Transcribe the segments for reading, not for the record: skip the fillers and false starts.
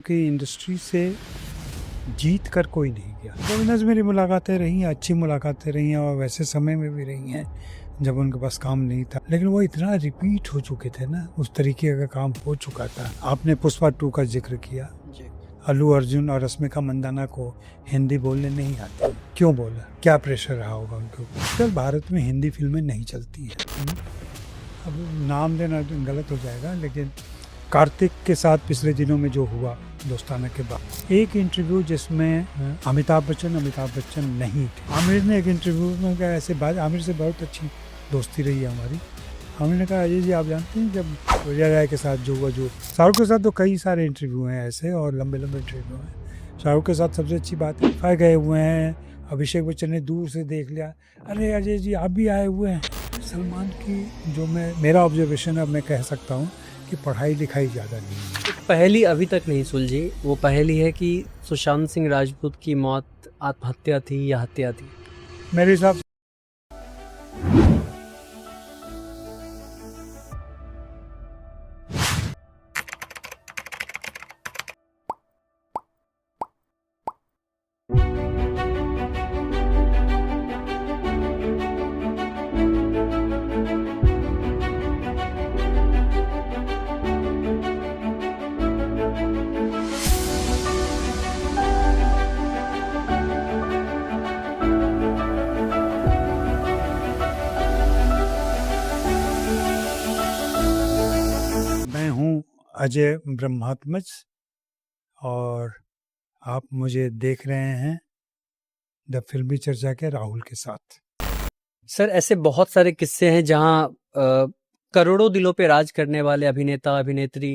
कि इंडस्ट्री से जीत कर कोई नहीं गया। गोविंदा से मेरी मुलाकातें रही हैं, अच्छी मुलाकातें रही हैं और वैसे समय में भी रही हैं जब उनके पास काम नहीं था, लेकिन वो इतना रिपीट हो चुके थे ना, उस तरीके का काम हो चुका था। आपने पुष्पा 2 का जिक्र किया जी। अल्लू अर्जुन और रश्मिका मंदाना को हिंदी बोलने नहीं आती, क्यों बोला? क्या प्रेशर रहा होगा उनके ऊपर? सर, भारत में हिंदी फिल्में नहीं चलती है। अब नाम लेना गलत हो जाएगा, लेकिन कार्तिक के साथ पिछले दिनों में जो हुआ दोस्ताना के बाद, एक इंटरव्यू जिसमें अमिताभ बच्चन नहीं थे। आमिर ने एक इंटरव्यू में कहा, ऐसे बात, आमिर से बहुत अच्छी दोस्ती रही है हमारी। आमिर ने कहा, अजय जी आप जानते हैं जब सूर्या राय के साथ जो हुआ, जो शाहरुख के साथ तो कई सारे इंटरव्यू हैं ऐसे, और लंबे लंबे इंटरव्यू हैं। शाहरुख के साथ सबसे अच्छी बात है, फाय गए हुए हैं, अभिषेक बच्चन ने दूर से देख लिया, अरे अजय जी आप भी आए हुए हैं। सलमान की जो मेरा ऑब्जर्वेशन अब मैं कह सकता हूँ कि पढ़ाई लिखाई ज़्यादा नहीं है। पहली अभी तक नहीं सुलझी। वो पहली है कि सुशांत सिंह राजपूत की मौत आत्महत्या थी या हत्या थी। मेरे हिसाब से अजय ब्रह्मात्मज और आप मुझे देख रहे हैं द फिल्मी चर्चा के राहुल के साथ। सर, ऐसे बहुत सारे किस्से हैं जहां करोड़ों दिलों पे राज करने वाले अभिनेता अभिनेत्री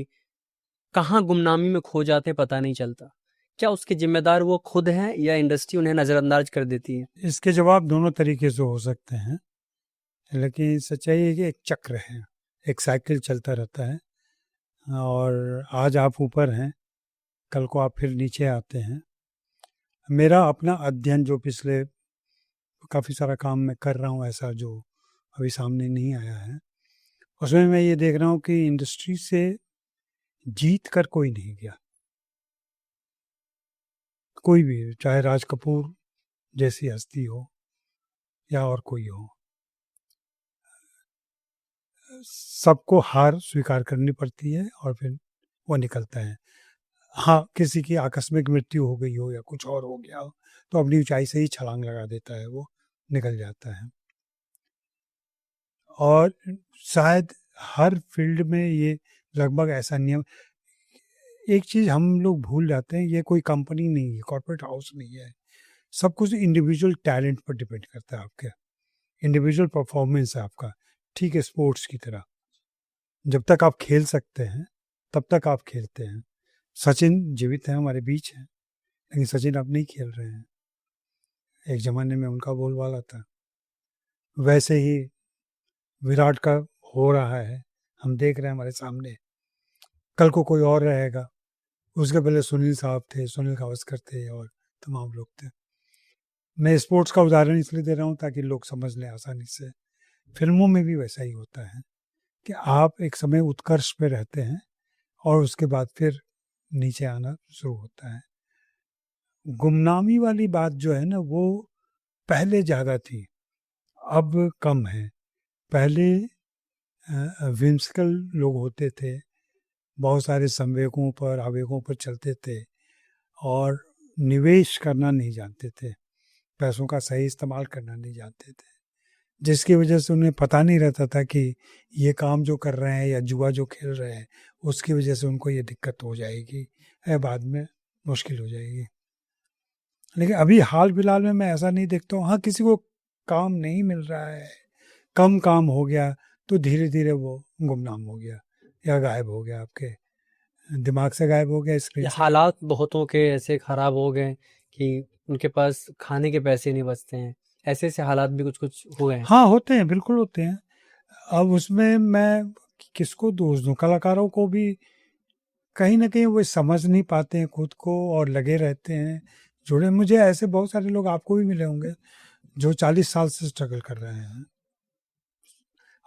कहाँ गुमनामी में खो जाते पता नहीं चलता। क्या उसके जिम्मेदार वो खुद हैं या इंडस्ट्री उन्हें नजरअंदाज कर देती है? इसके जवाब दोनों तरीके से हो सकते हैं, लेकिन सच्चाई है कि एक चक्र है, एक साइकिल चलता रहता है, और आज आप ऊपर हैं, कल को आप फिर नीचे आते हैं। मेरा अपना अध्ययन जो पिछले काफ़ी सारा काम मैं कर रहा हूँ, ऐसा जो अभी सामने नहीं आया है, उसमें मैं ये देख रहा हूँ कि इंडस्ट्री से जीत कर कोई नहीं गया। कोई भी, चाहे राज कपूर जैसी हस्ती हो या और कोई हो, सबको हार स्वीकार करनी पड़ती है और फिर वो निकलता है। हाँ, किसी की आकस्मिक मृत्यु हो गई हो या कुछ और हो गया हो तो अपनी ऊंचाई से ही छलांग लगा देता है, वो निकल जाता है। और शायद हर फील्ड में ये लगभग ऐसा नियम। एक चीज़ हम लोग भूल जाते हैं, ये कोई कंपनी नहीं है, कॉर्पोरेट हाउस नहीं है। सब कुछ इंडिविजुअल टैलेंट पर डिपेंड करता है, आपके इंडिविजुअल परफॉर्मेंस है आपका। ठीक है, स्पोर्ट्स की तरह जब तक आप खेल सकते हैं तब तक आप खेलते हैं। सचिन जीवित है, हमारे बीच है, लेकिन सचिन अब नहीं खेल रहे हैं। एक ज़माने में उनका बोलबाला था। वैसे ही विराट का हो रहा है, हम देख रहे हैं हमारे सामने। कल को कोई और रहेगा। उसके पहले सुनील साहब थे, सुनील गावस्कर थे और तमाम लोग थे। मैं स्पोर्ट्स का उदाहरण इसलिए दे रहा हूँ ताकि लोग समझ लें आसानी से। फिल्मों में भी वैसा ही होता है कि आप एक समय उत्कर्ष पे रहते हैं और उसके बाद फिर नीचे आना शुरू होता है। गुमनामी वाली बात जो है ना, वो पहले ज़्यादा थी, अब कम है। पहले विम्सिकल लोग होते थे, बहुत सारे संवेगों पर, आवेगों पर चलते थे और निवेश करना नहीं जानते थे, पैसों का सही इस्तेमाल करना नहीं जानते थे, जिसकी वजह से उन्हें पता नहीं रहता था कि ये काम जो कर रहे हैं या जुआ जो खेल रहे हैं, उसकी वजह से उनको ये दिक्कत हो जाएगी या बाद में मुश्किल हो जाएगी। लेकिन अभी हाल फिलहाल में मैं ऐसा नहीं देखता हूँ। हाँ, किसी को काम नहीं मिल रहा है, कम काम हो गया, तो धीरे धीरे वो गुमनाम हो गया या गायब हो गया, आपके दिमाग से गायब हो गया, स्क्रीन से। हालात बहुतों के ऐसे खराब हो गए कि उनके पास खाने के पैसे नहीं बचते हैं। ऐसे ऐसे हालात भी कुछ कुछ हुए हैं। हाँ, होते हैं, बिल्कुल होते हैं। अब उसमें मैं किसको दोष दूं? कलाकारों को भी कहीं ना कहीं वो समझ नहीं पाते हैं खुद को और लगे रहते हैं जुड़े। मुझे ऐसे बहुत सारे लोग आपको भी मिले होंगे जो 40 साल से स्ट्रगल कर रहे हैं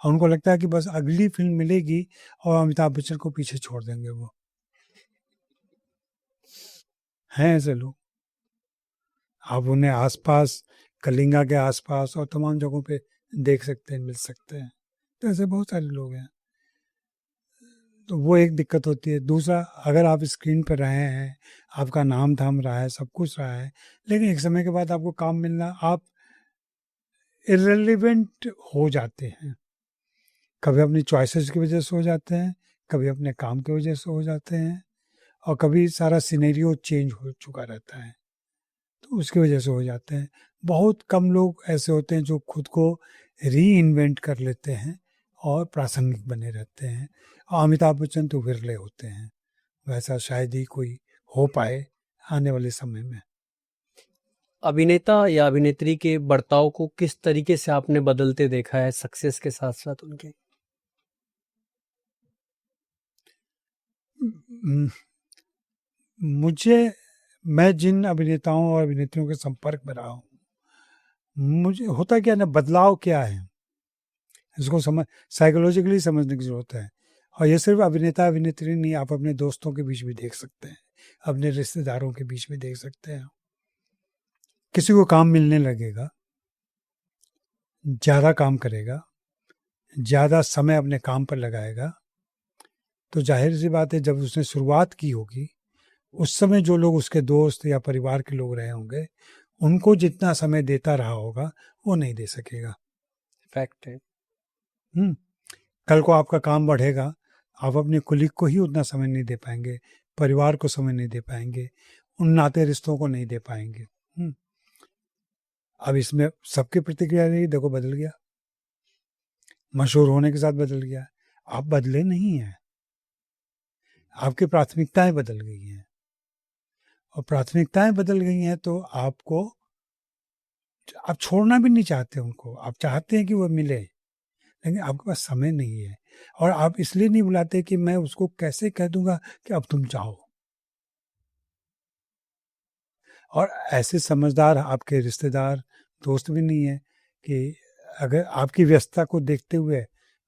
और उनको लगता है कि बस अगली फिल्म मिलेगी और अमिताभ बच्चन को पीछे छोड़ देंगे वो। हैं ऐसे लोग। आप उन्हें आसपास, कलिंगा के आसपास और तमाम जगहों पे देख सकते हैं, मिल सकते हैं। तो ऐसे बहुत सारे लोग हैं। तो वो एक दिक्कत होती है। दूसरा, अगर आप स्क्रीन पर रहे हैं, आपका नाम थाम रहा है, सब कुछ रहा है, लेकिन एक समय के बाद आपको काम मिलना, आप इर्रेलेवेंट हो जाते हैं। कभी अपनी चॉइसेस की वजह से हो जाते हैं, कभी अपने काम की वजह से हो जाते हैं, और कभी सारा सिनेरियो चेंज हो चुका रहता है, तो उसकी वजह से हो जाते हैं। बहुत कम लोग ऐसे होते हैं जो खुद को री इन्वेंट कर लेते हैं और प्रासंगिक बने रहते हैं। और अमिताभ बच्चन तो विरले होते हैं। वैसा शायद ही कोई हो पाए आने वाले समय में। अभिनेता या अभिनेत्री के बर्ताव को किस तरीके से आपने बदलते देखा है सक्सेस के साथ साथ उनके? म- मैं जिन अभिनेताओं और अभिनेत्रियों के संपर्क में रहा हूँ, मुझे होता क्या ना, बदलाव क्या है इसको समझ, साइकोलॉजिकली समझने की जरूरत है। और ये सिर्फ अभिनेता अभिनेत्री नहीं, आप अपने दोस्तों के बीच भी देख सकते हैं, अपने रिश्तेदारों के बीच भी देख सकते हैं। किसी को काम मिलने लगेगा, ज़्यादा काम करेगा, ज़्यादा समय अपने काम पर लगाएगा, तो जाहिर सी बात है जब उसने शुरुआत की होगी, उस समय जो लोग उसके दोस्त या परिवार के लोग रहे होंगे, उनको जितना समय देता रहा होगा वो नहीं दे सकेगा। फैक्ट है। कल को आपका काम बढ़ेगा, आप अपने कुलीग को ही उतना समय नहीं दे पाएंगे, परिवार को समय नहीं दे पाएंगे, उन नाते रिश्तों को नहीं दे पाएंगे। अब इसमें सबकी प्रतिक्रिया नहीं, देखो बदल गया, मशहूर होने के साथ बदल गया। आप बदले नहीं हैं, आपकी प्राथमिकताएं बदल गई हैं, और प्राथमिकताएं बदल गई हैं तो आपको, आप छोड़ना भी नहीं चाहते उनको, आप चाहते हैं कि वो मिले, लेकिन आपके पास समय नहीं है। और आप इसलिए नहीं बुलाते कि मैं उसको कैसे कह दूंगा कि अब तुम जाओ। और ऐसे समझदार आपके रिश्तेदार, दोस्त भी नहीं है कि अगर आपकी व्यस्तता को देखते हुए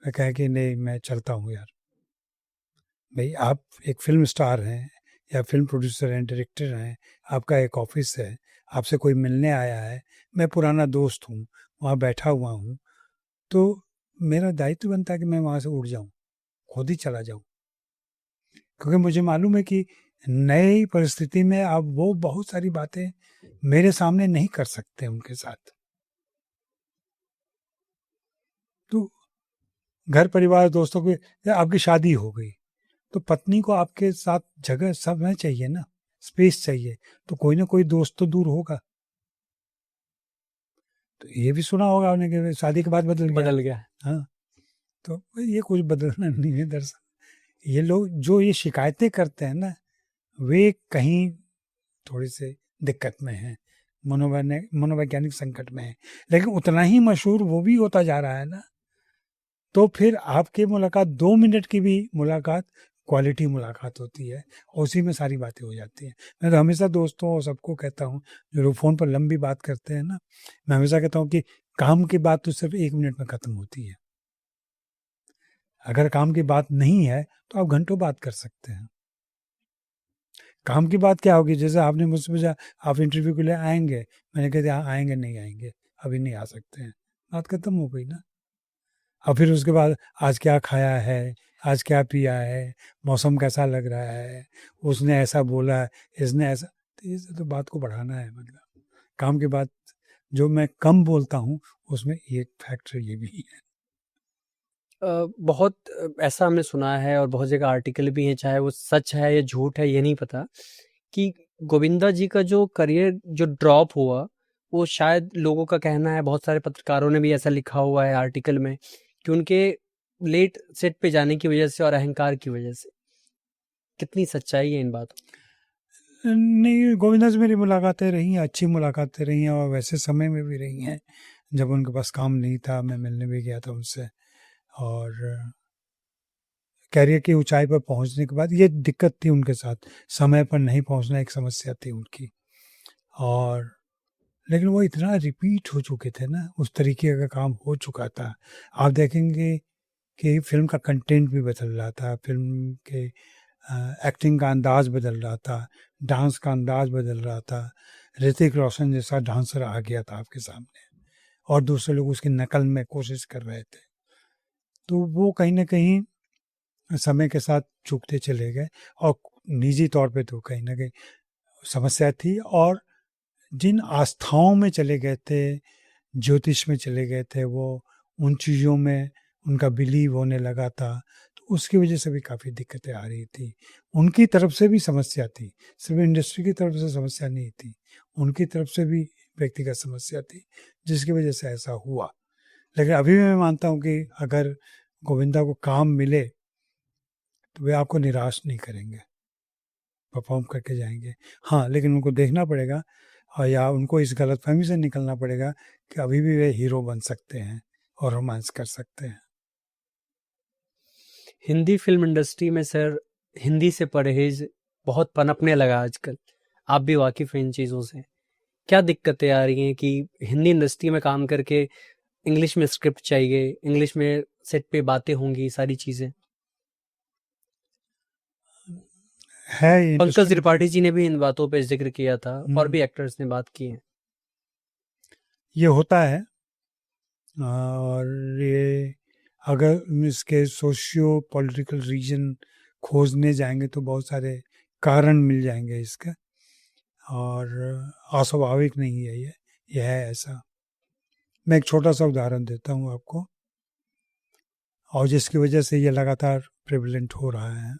मैं कहें कि नहीं मैं चलता हूँ यार। भाई आप एक फिल्म स्टार हैं या फिल्म प्रोड्यूसर हैं, डायरेक्टर हैं, आपका एक ऑफिस है, आपसे कोई मिलने आया है, मैं पुराना दोस्त हूँ, वहाँ बैठा हुआ हूँ, तो मेरा दायित्व बनता है कि मैं वहाँ से उठ जाऊँ, खुद ही चला जाऊँ। क्योंकि मुझे मालूम है कि नई परिस्थिति में आप वो बहुत सारी बातें मेरे सामने नहीं कर सकते उनके साथ। तो घर परिवार दोस्तों की, या आपकी शादी हो गई, तो पत्नी को आपके साथ जगह समय चाहिए ना, स्पेस चाहिए, तो कोई ना कोई दोस्त तो दूर होगा। तो ये भी सुना होगा आपने कि शादी के बाद बदल गया। हाँ, तो ये कुछ बदलना नहीं है दरअसल। ये लोग जो ये शिकायतें करते हैं ना, वे कहीं थोड़ी से दिक्कत में हैं, मनोवैज्ञानिक संकट में है। लेकिन उतना ही मशहूर वो भी होता जा रहा है ना, तो फिर आपकी मुलाकात 2 मिनट की भी मुलाकात क्वालिटी मुलाकात होती है, और उसी में सारी बातें हो जाती हैं। मैं तो हमेशा दोस्तों और सबको कहता हूँ जो लोग फ़ोन पर लंबी बात करते हैं ना, मैं हमेशा कहता हूँ कि काम की बात तो सिर्फ 1 मिनट में ख़त्म होती है। अगर काम की बात नहीं है तो आप घंटों बात कर सकते हैं। काम की बात क्या होगी, जैसे आपने मुझसे पूछा आप इंटरव्यू के लिए आएंगे, मैंने कह दिया आएंगे नहीं आएंगे, अभी नहीं आ सकते हैं, बात खत्म हो गई ना। और फिर उसके बाद आज क्या खाया है, आज क्या पिया है, मौसम कैसा लग रहा है, उसने ऐसा बोला, इसने ऐसा, तो ये तो बात को बढ़ाना है। मतलब काम की बात जो मैं कम बोलता हूँ उसमें एक फैक्टर ये भी है। बहुत ऐसा हमने सुना है और बहुत जगह आर्टिकल भी हैं, चाहे वो सच है या झूठ है ये नहीं पता, कि गोविंदा जी का जो करियर जो ड्रॉप हुआ, वो शायद लोगों का कहना है, बहुत सारे पत्रकारों ने भी ऐसा लिखा हुआ है आर्टिकल में, कि उनके लेट सेट पे जाने की वजह से और अहंकार की वजह से। कितनी सच्चाई है इन बातों? नहीं, गोविंदा से मेरी मुलाकातें रही हैं, अच्छी मुलाकातें रही हैं, और वैसे समय में भी रही हैं जब उनके पास काम नहीं था, मैं मिलने भी गया था उनसे। और कैरियर की ऊंचाई पर पहुंचने के बाद ये दिक्कत थी उनके साथ, समय पर नहीं पहुंचना एक समस्या थी उनकी। और लेकिन वो इतना रिपीट हो चुके थे ना, उस तरीके का काम हो चुका था। आप देखेंगे कि फिल्म का कंटेंट भी बदल रहा था, फिल्म के एक्टिंग का अंदाज बदल रहा था, डांस का अंदाज बदल रहा था। ऋतिक रोशन जैसा डांसर आ गया था आपके सामने और दूसरे लोग उसकी नकल में कोशिश कर रहे थे। तो वो कहीं न कहीं समय के साथ चूकते चले गए और निजी तौर पे तो कहीं न कहीं समस्या थी। और जिन आस्थाओं में चले गए थे, ज्योतिष में चले गए थे, वो उन चीज़ों में उनका बिलीव होने लगा था, तो उसकी वजह से भी काफ़ी दिक्कतें आ रही थी। उनकी तरफ से भी समस्या थी, सिर्फ इंडस्ट्री की तरफ से समस्या नहीं थी, उनकी तरफ से भी व्यक्तिगत समस्या थी, जिसकी वजह से ऐसा हुआ। लेकिन अभी भी मैं मानता हूँ कि अगर गोविंदा को काम मिले, तो वे आपको निराश नहीं करेंगे, परफ़ॉर्म करके जाएँगे। हाँ, लेकिन उनको देखना पड़ेगा और या उनको इस गलतफ़हमी से निकलना पड़ेगा कि अभी भी वे हीरो बन सकते हैं और रोमांस कर सकते हैं। हिंदी फिल्म इंडस्ट्री में सर हिंदी से परहेज बहुत पनपने लगा आजकल। आप भी वाकिफ़ हैं इन चीज़ों से। क्या दिक्कतें आ रही हैं कि हिंदी इंडस्ट्री में काम करके इंग्लिश में स्क्रिप्ट चाहिए, इंग्लिश में सेट पे बातें होंगी, सारी चीज़ें? है ये पंकज इंडस्ट्री। त्रिपाठी जी ने भी इन बातों पे ज़िक्र किया था और भी एक्टर्स ने बात की है। ये होता है और ये अगर इसके सोशियो पॉलिटिकल रीजन खोजने जाएँगे तो बहुत सारे कारण मिल जाएँगे इसके और अस्वाभाविक नहीं है ये है ऐसा। मैं एक छोटा-सा उदाहरण देता हूँ आपको और जिसकी वजह से ये लगातार प्रेवलेंट हो रहा है।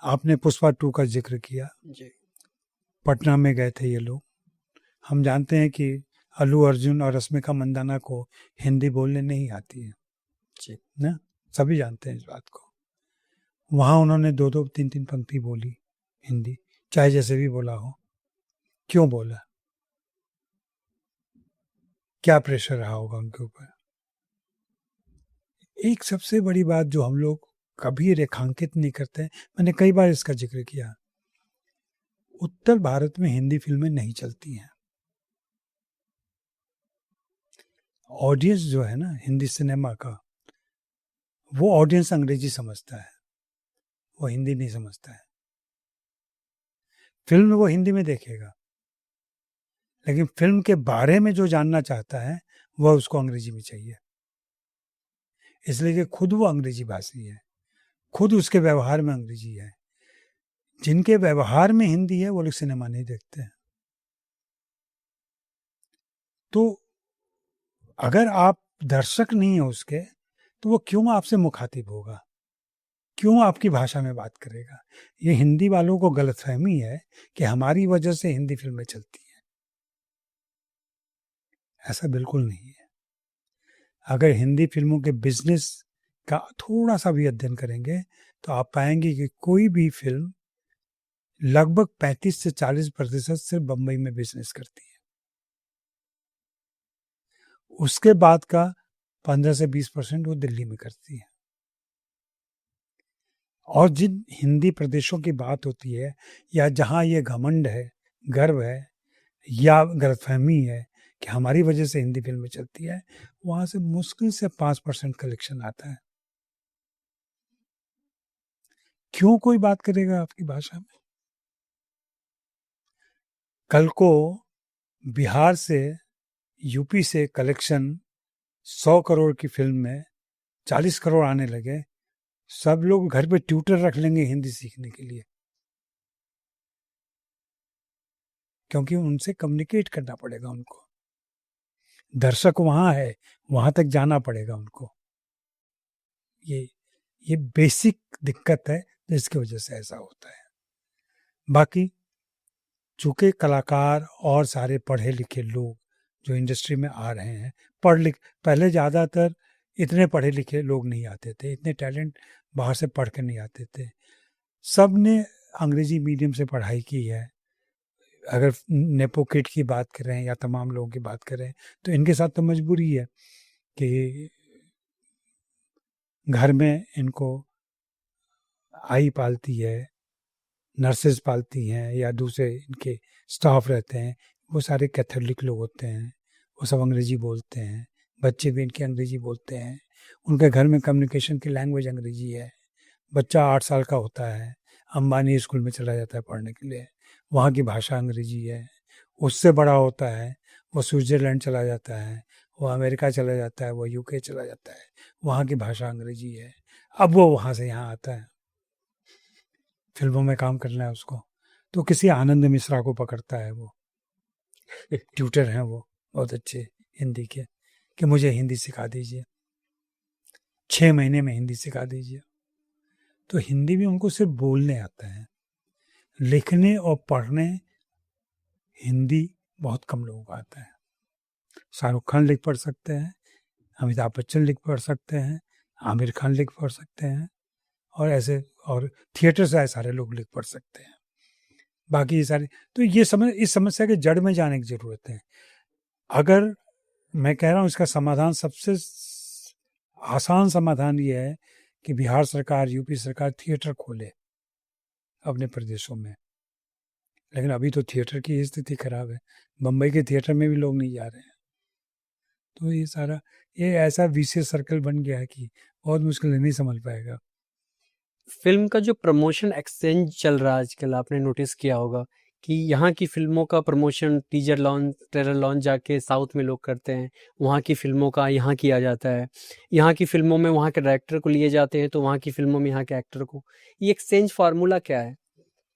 आपने पुष्पा 2 का ज़िक्र किया, जी। पटना में गए थे ये लोग। हम जानते हैं कि अल्लू अर्जुन और रश्मिका मंदाना को हिंदी बोलने नहीं आती है जी। ना, सभी जानते हैं इस बात को। वहाँ उन्होंने 2-2 3-3 पंक्ति बोली हिंदी, चाहे जैसे भी बोला हो। क्यों बोला? क्या प्रेशर रहा होगा उनके ऊपर? एक सबसे बड़ी बात जो हम लोग कभी रेखांकित नहीं करते, मैंने कई बार इसका ज़िक्र किया, उत्तर भारत में हिंदी फ़िल्में नहीं चलती हैं। ऑडियंस जो है ना हिंदी सिनेमा का, वो ऑडियंस अंग्रेजी समझता है, वो हिंदी नहीं समझता है। फ़िल्म वो हिंदी में देखेगा, लेकिन फ़िल्म के बारे में जो जानना चाहता है, वह उसको अंग्रेजी में चाहिए। इसलिए कि खुद वो अंग्रेजी भाषी है, खुद उसके व्यवहार में अंग्रेजी है। जिनके व्यवहार में हिंदी है, वो लोग सिनेमा नहीं देखते हैं। तो अगर आप दर्शक नहीं हैं उसके, तो वो क्यों आपसे मुखातिब होगा? क्यों आपकी भाषा में बात करेगा? ये हिंदी वालों को गलतफ़हमी है कि हमारी वजह से हिंदी फ़िल्में चलती हैं। ऐसा बिल्कुल नहीं है। अगर हिंदी फ़िल्मों के बिज़नेस का थोड़ा-सा भी अध्ययन करेंगे, तो आप पाएँगे कि कोई भी फ़िल्म लगभग 35 से 40% सिर्फ़ बम्बई में बिज़नेस करती है। उसके बाद का 15 से 20% वो दिल्ली में करती है। और जिन हिंदी प्रदेशों की बात होती है या जहाँ ये घमंड है, गर्व है या गलतफ़हमी है कि हमारी वजह से हिंदी फ़िल्में चलती है, वहाँ से मुश्किल से 5% कलेक्शन आता है। क्यों कोई बात करेगा आपकी भाषा में? कल को बिहार से, यूपी से कलेक्शन 100 करोड़ की फ़िल्म में 40 करोड़ आने लगे, सब लोग घर पे ट्यूटर रख लेंगे हिंदी सीखने के लिए। क्योंकि उनसे कम्युनिकेट करना पड़ेगा उनको। दर्शक वहाँ है, वहाँ तक जाना पड़ेगा उनको। ये ये बेसिक दिक्कत है जिसकी वजह से ऐसा होता है। बाकी चूँकि कलाकार और सारे पढ़े लिखे लोग जो इंडस्ट्री में आ रहे हैं, पहले ज़्यादातर इतने पढ़े लिखे लोग नहीं आते थे, इतने टैलेंट बाहर से पढ़ के नहीं आते थे। सब ने अंग्रेजी मीडियम से पढ़ाई की है। अगर नेपो किड की बात करें या तमाम लोगों की बात करें, तो इनके साथ तो मजबूरी है कि घर में इनको आई पालती है, नर्सेस पालती हैं या दूसरे इनके स्टाफ रहते हैं, वो सारे कैथोलिक लोग होते हैं, वो सब अंग्रेजी बोलते हैं, बच्चे भी इनके अंग्रेजी बोलते हैं, उनके घर में कम्युनिकेशन की लैंग्वेज अंग्रेजी है, बच्चा 8 साल का होता है, अंबानी स्कूल में चला जाता है पढ़ने के लिए, वहाँ की भाषा अंग्रेजी है। उससे बड़ा होता है, वो स्विट्ज़रलैंड चला जाता है, वो अमेरिका चला जाता है, वो यूके चला जाता है, वहाँ की भाषा अंग्रेजी है। अब वो वहाँ से यहाँ आता है, फिल्मों में काम करना है उसको, तो किसी आनंद मिश्रा को पकड़ता है, वो ट्यूटर हैं वो बहुत अच्छे हिंदी के, कि मुझे हिंदी सिखा दीजिए, 6 महीने में हिंदी सिखा दीजिए। तो हिंदी में उनको सिर्फ बोलने आता है, लिखने और पढ़ने हिंदी बहुत कम लोगों को आता है। शाहरुख खान लिख पढ़ सकते हैं, अमिताभ बच्चन लिख पढ़ सकते हैं, आमिर खान लिख पढ़ सकते हैं, और ऐसे और थिएटर से आए सारे लोग लिख पढ़ सकते हैं। बाकी ये सारे, तो ये इस समस्या के जड़ में जाने की ज़रूरत है। अगर मैं कह रहा हूँ इसका समाधान, सबसे आसान समाधान ये है कि बिहार सरकार, यूपी सरकार थिएटर खोले अपने प्रदेशों में। लेकिन अभी तो थिएटर की स्थिति खराब है, बम्बई के थिएटर में भी लोग नहीं जा रहे हैं। तो ये सारा, ये ऐसा विशेष सर्कल बन गया है कि बहुत मुश्किल है, नहीं समझ पाएगा। फिल्म का जो प्रमोशन एक्सचेंज चल रहा है आजकल, आपने नोटिस किया होगा कि यहाँ की फिल्मों का promotion, teaser launch, trailer launch जाके साउथ में लोग करते हैं, वहाँ की फिल्मों का यहाँ किया जाता है, यहाँ की फिल्मों में वहाँ के डायरेक्टर को लिए जाते हैं, तो वहाँ की फिल्मों में यहाँ के एक्टर को। ये एक्सचेंज फार्मूला क्या है?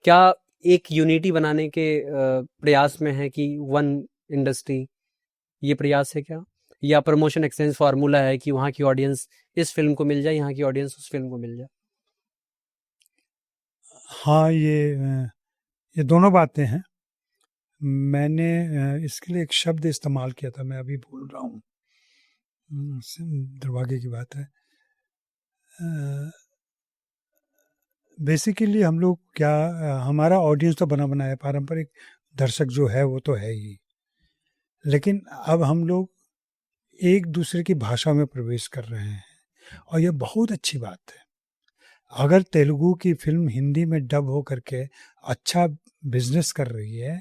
क्या एक यूनिटी बनाने के प्रयास में है कि वन इंडस्ट्री, ये प्रयास है क्या? या प्रमोशन एक्सचेंज फार्मूला है कि वहाँ की ऑडियंस इस फिल्म को मिल जाए, यहाँ की ऑडियंस उस फिल्म को मिल जाए? हाँ, ये दोनों बातें हैं। मैंने इसके लिए एक शब्द इस्तेमाल किया था, मैं अभी भूल रहा हूँ, दुर्भाग्य की बात है। बेसिकली हम लोग क्या, हमारा ऑडियंस तो बना बनाया, पारंपरिक दर्शक जो है वो तो है ही, लेकिन अब हम लोग एक दूसरे की भाषा में प्रवेश कर रहे हैं, और ये बहुत अच्छी बात है। अगर तेलुगु की फिल्म हिंदी में डब हो करके अच्छा बिजनेस कर रही है,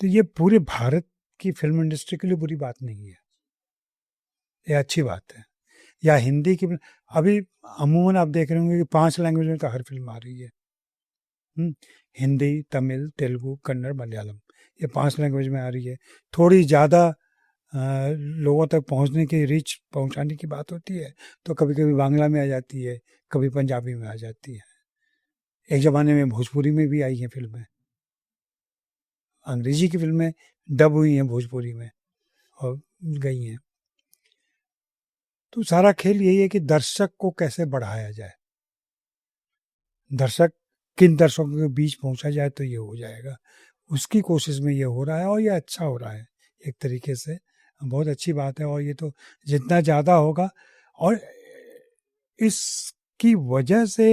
तो ये पूरे भारत की फिल्म इंडस्ट्री के लिए बुरी बात नहीं है, ये अच्छी बात है। या हिंदी की अभी अमूमन आप देख रहे होंगे कि 5 लैंग्वेज में तो हर फिल्म आ रही है। हिंदी, तमिल, तेलुगु, कन्नड़, मलयालम, ये 5 लैंग्वेज में आ रही है। थोड़ी ज़्यादा लोगों तक पहुंचने की, रीच पहुंचाने की बात होती है तो कभी कभी बांग्ला में आ जाती है, कभी पंजाबी में आ जाती है। एक ज़माने में भोजपुरी में भी आई हैं फिल्में, अंग्रेजी की फिल्में डब हुई हैं भोजपुरी में और गई हैं। तो सारा खेल यही है कि दर्शक को कैसे बढ़ाया जाए, दर्शक किन दर्शकों के बीच पहुंचा जाए तो ये हो जाएगा, उसकी कोशिश में ये हो रहा है, और ये अच्छा हो रहा है एक तरीके से, बहुत अच्छी बात है। और ये तो जितना ज़्यादा होगा, और इसकी वजह से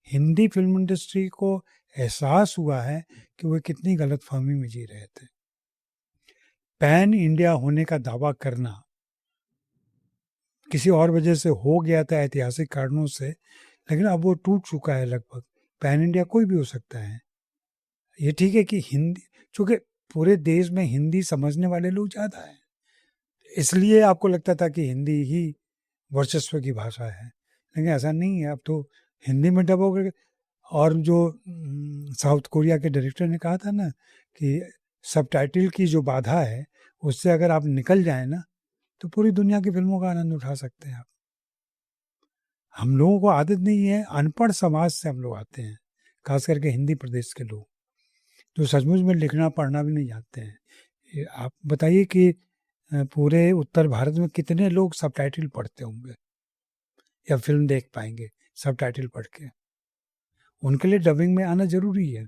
हिंदी फिल्म इंडस्ट्री को एहसास हुआ है कि वो कितनी गलतफहमी में जी रहे थे। पैन इंडिया होने का दावा करना किसी और वजह से हो गया था, ऐतिहासिक कारणों से, लेकिन अब वो टूट चुका है लगभग। पैन इंडिया कोई भी हो सकता है। ये ठीक है कि हिंदी, चूंकि पूरे देश में हिंदी समझने वाले लोग ज़्यादा हैं, इसलिए आपको लगता था कि हिंदी ही वर्चस्व की भाषा है, लेकिन ऐसा नहीं है। अब तो हिंदी में डब हो गए। और जो साउथ कोरिया के डायरेक्टर ने कहा था ना कि सबटाइटल की जो बाधा है, उससे अगर आप निकल जाए ना, तो पूरी दुनिया की फिल्मों का आनंद उठा सकते हैं आप। हम लोगों को आदत नहीं है, अनपढ़ समाज से हम लोग आते हैं, खास करके हिंदी प्रदेश के लोग, जो सचमुच में लिखना पढ़ना भी नहीं जानते हैं। आप बताइए कि पूरे उत्तर भारत में कितने लोग सबटाइटल पढ़ते होंगे या फिल्म देख पाएंगे सबटाइटल पढ़ के? उनके लिए डबिंग में आना जरूरी है।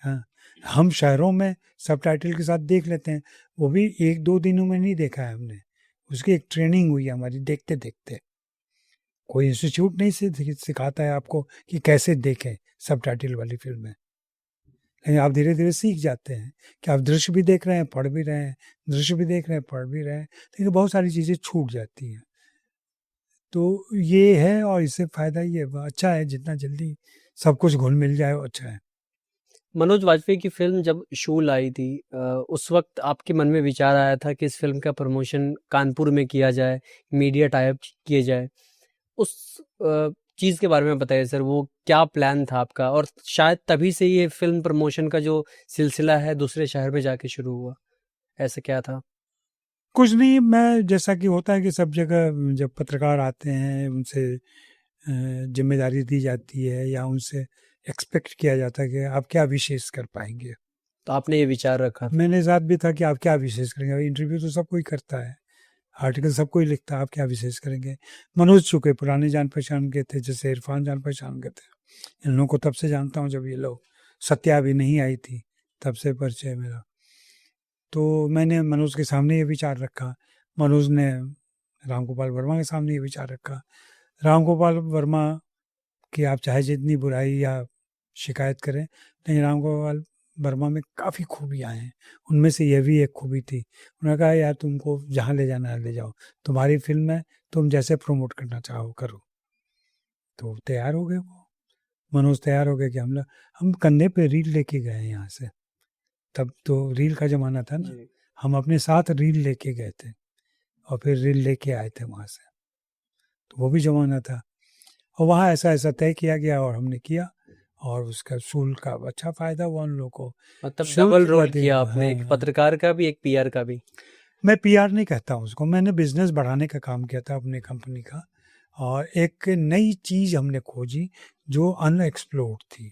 हाँ, हम शहरों में सबटाइटल के साथ देख लेते हैं, वो भी 1-2 दिनों में नहीं देखा है हमने, उसकी एक ट्रेनिंग हुई है हमारी देखते देखते। कोई इंस्टीट्यूट नहीं सिखाता है आपको कि कैसे देखें सबटाइटल वाली फिल्में, लेकिन आप धीरे धीरे सीख जाते हैं कि आप दृश्य भी देख रहे हैं, पढ़ भी रहे हैं, दृश्य भी देख रहे हैं, पढ़ भी रहे हैं, लेकिन बहुत सारी चीज़ें छूट जाती हैं। तो ये है, और इससे फ़ायदा ये अच्छा है, जितना जल्दी सब कुछ घुल मिल जाए वो अच्छा है। मनोज वाजपेयी की फिल्म जब शूल आई थी, उस वक्त आपके मन में विचार आया था कि इस फिल्म का प्रमोशन कानपुर में किया जाए, मीडिया टाइप किए जाए। उस चीज़ के बारे में बताइए सर, वो क्या प्लान था आपका? और शायद तभी से ये फ़िल्म प्रमोशन का जो सिलसिला है दूसरे शहर में जाके शुरू हुआ। ऐसा क्या था? कुछ नहीं, मैं जैसा कि होता है कि सब जगह जब पत्रकार आते हैं उनसे ज़िम्मेदारी दी जाती है या उनसे एक्सपेक्ट किया जाता है कि आप क्या विशेष कर पाएँगे। तो आपने ये विचार रखा था। मेरे साथ भी था कि आप क्या विशेष करेंगे? इंटरव्यू तो सब कोई करता है, आर्टिकल सब कोई लिखता है, आप क्या विशेष करेंगे? मनोज चूँकि पुराने जान-पहचान के थे, जैसे इरफान जान-पहचान के थे। इन लोगों को तब से जानता हूँ जब ये लोग, सत्या अभी नहीं आई थी, तब से परिचय है मेरा। तो मैंने मनोज के सामने ये विचार रखा, मनोज ने रामगोपाल वर्मा के सामने ये विचार रखा। रामगोपाल वर्मा की आप चाहे जितनी बुराई या शिकायत करें, लेकिन रामगोपाल वर्मा में काफ़ी खूबियाँ हैं। उनमें से ये भी एक खूबी थी। उन्होंने कहा यार तुमको जहाँ ले जाना है ले जाओ, तुम्हारी फ़िल्म है, तुम जैसे प्रमोट करना चाहो करो। तो तैयार हो गए वो, मनोज तैयार हो गए कि हम कंधे पे रील लेके गए यहाँ से। तब तो रील का ज़माना था ना, जी। हम अपने साथ रील लेके गए थे और फिर रील लेके आए थे वहाँ से। तो वो भी ज़माना था और वहाँ ऐसा-ऐसा तय किया गया और हमने किया और उसका शुल्क का अच्छा फ़ायदा हुआ उन लोगों को। मतलब शुल्क डबल की रोल बात है किया हाँ, आपने, एक हाँ। पत्रकार का भी, एक पीआर का भी। मैं पीआर नहीं कहता हूँ उसको, मैंने बिज़नेस बढ़ाने का काम किया था अपनी कंपनी का और एक नई चीज़ हमने खोजी जो अनएक्सप्लोर्ड थी।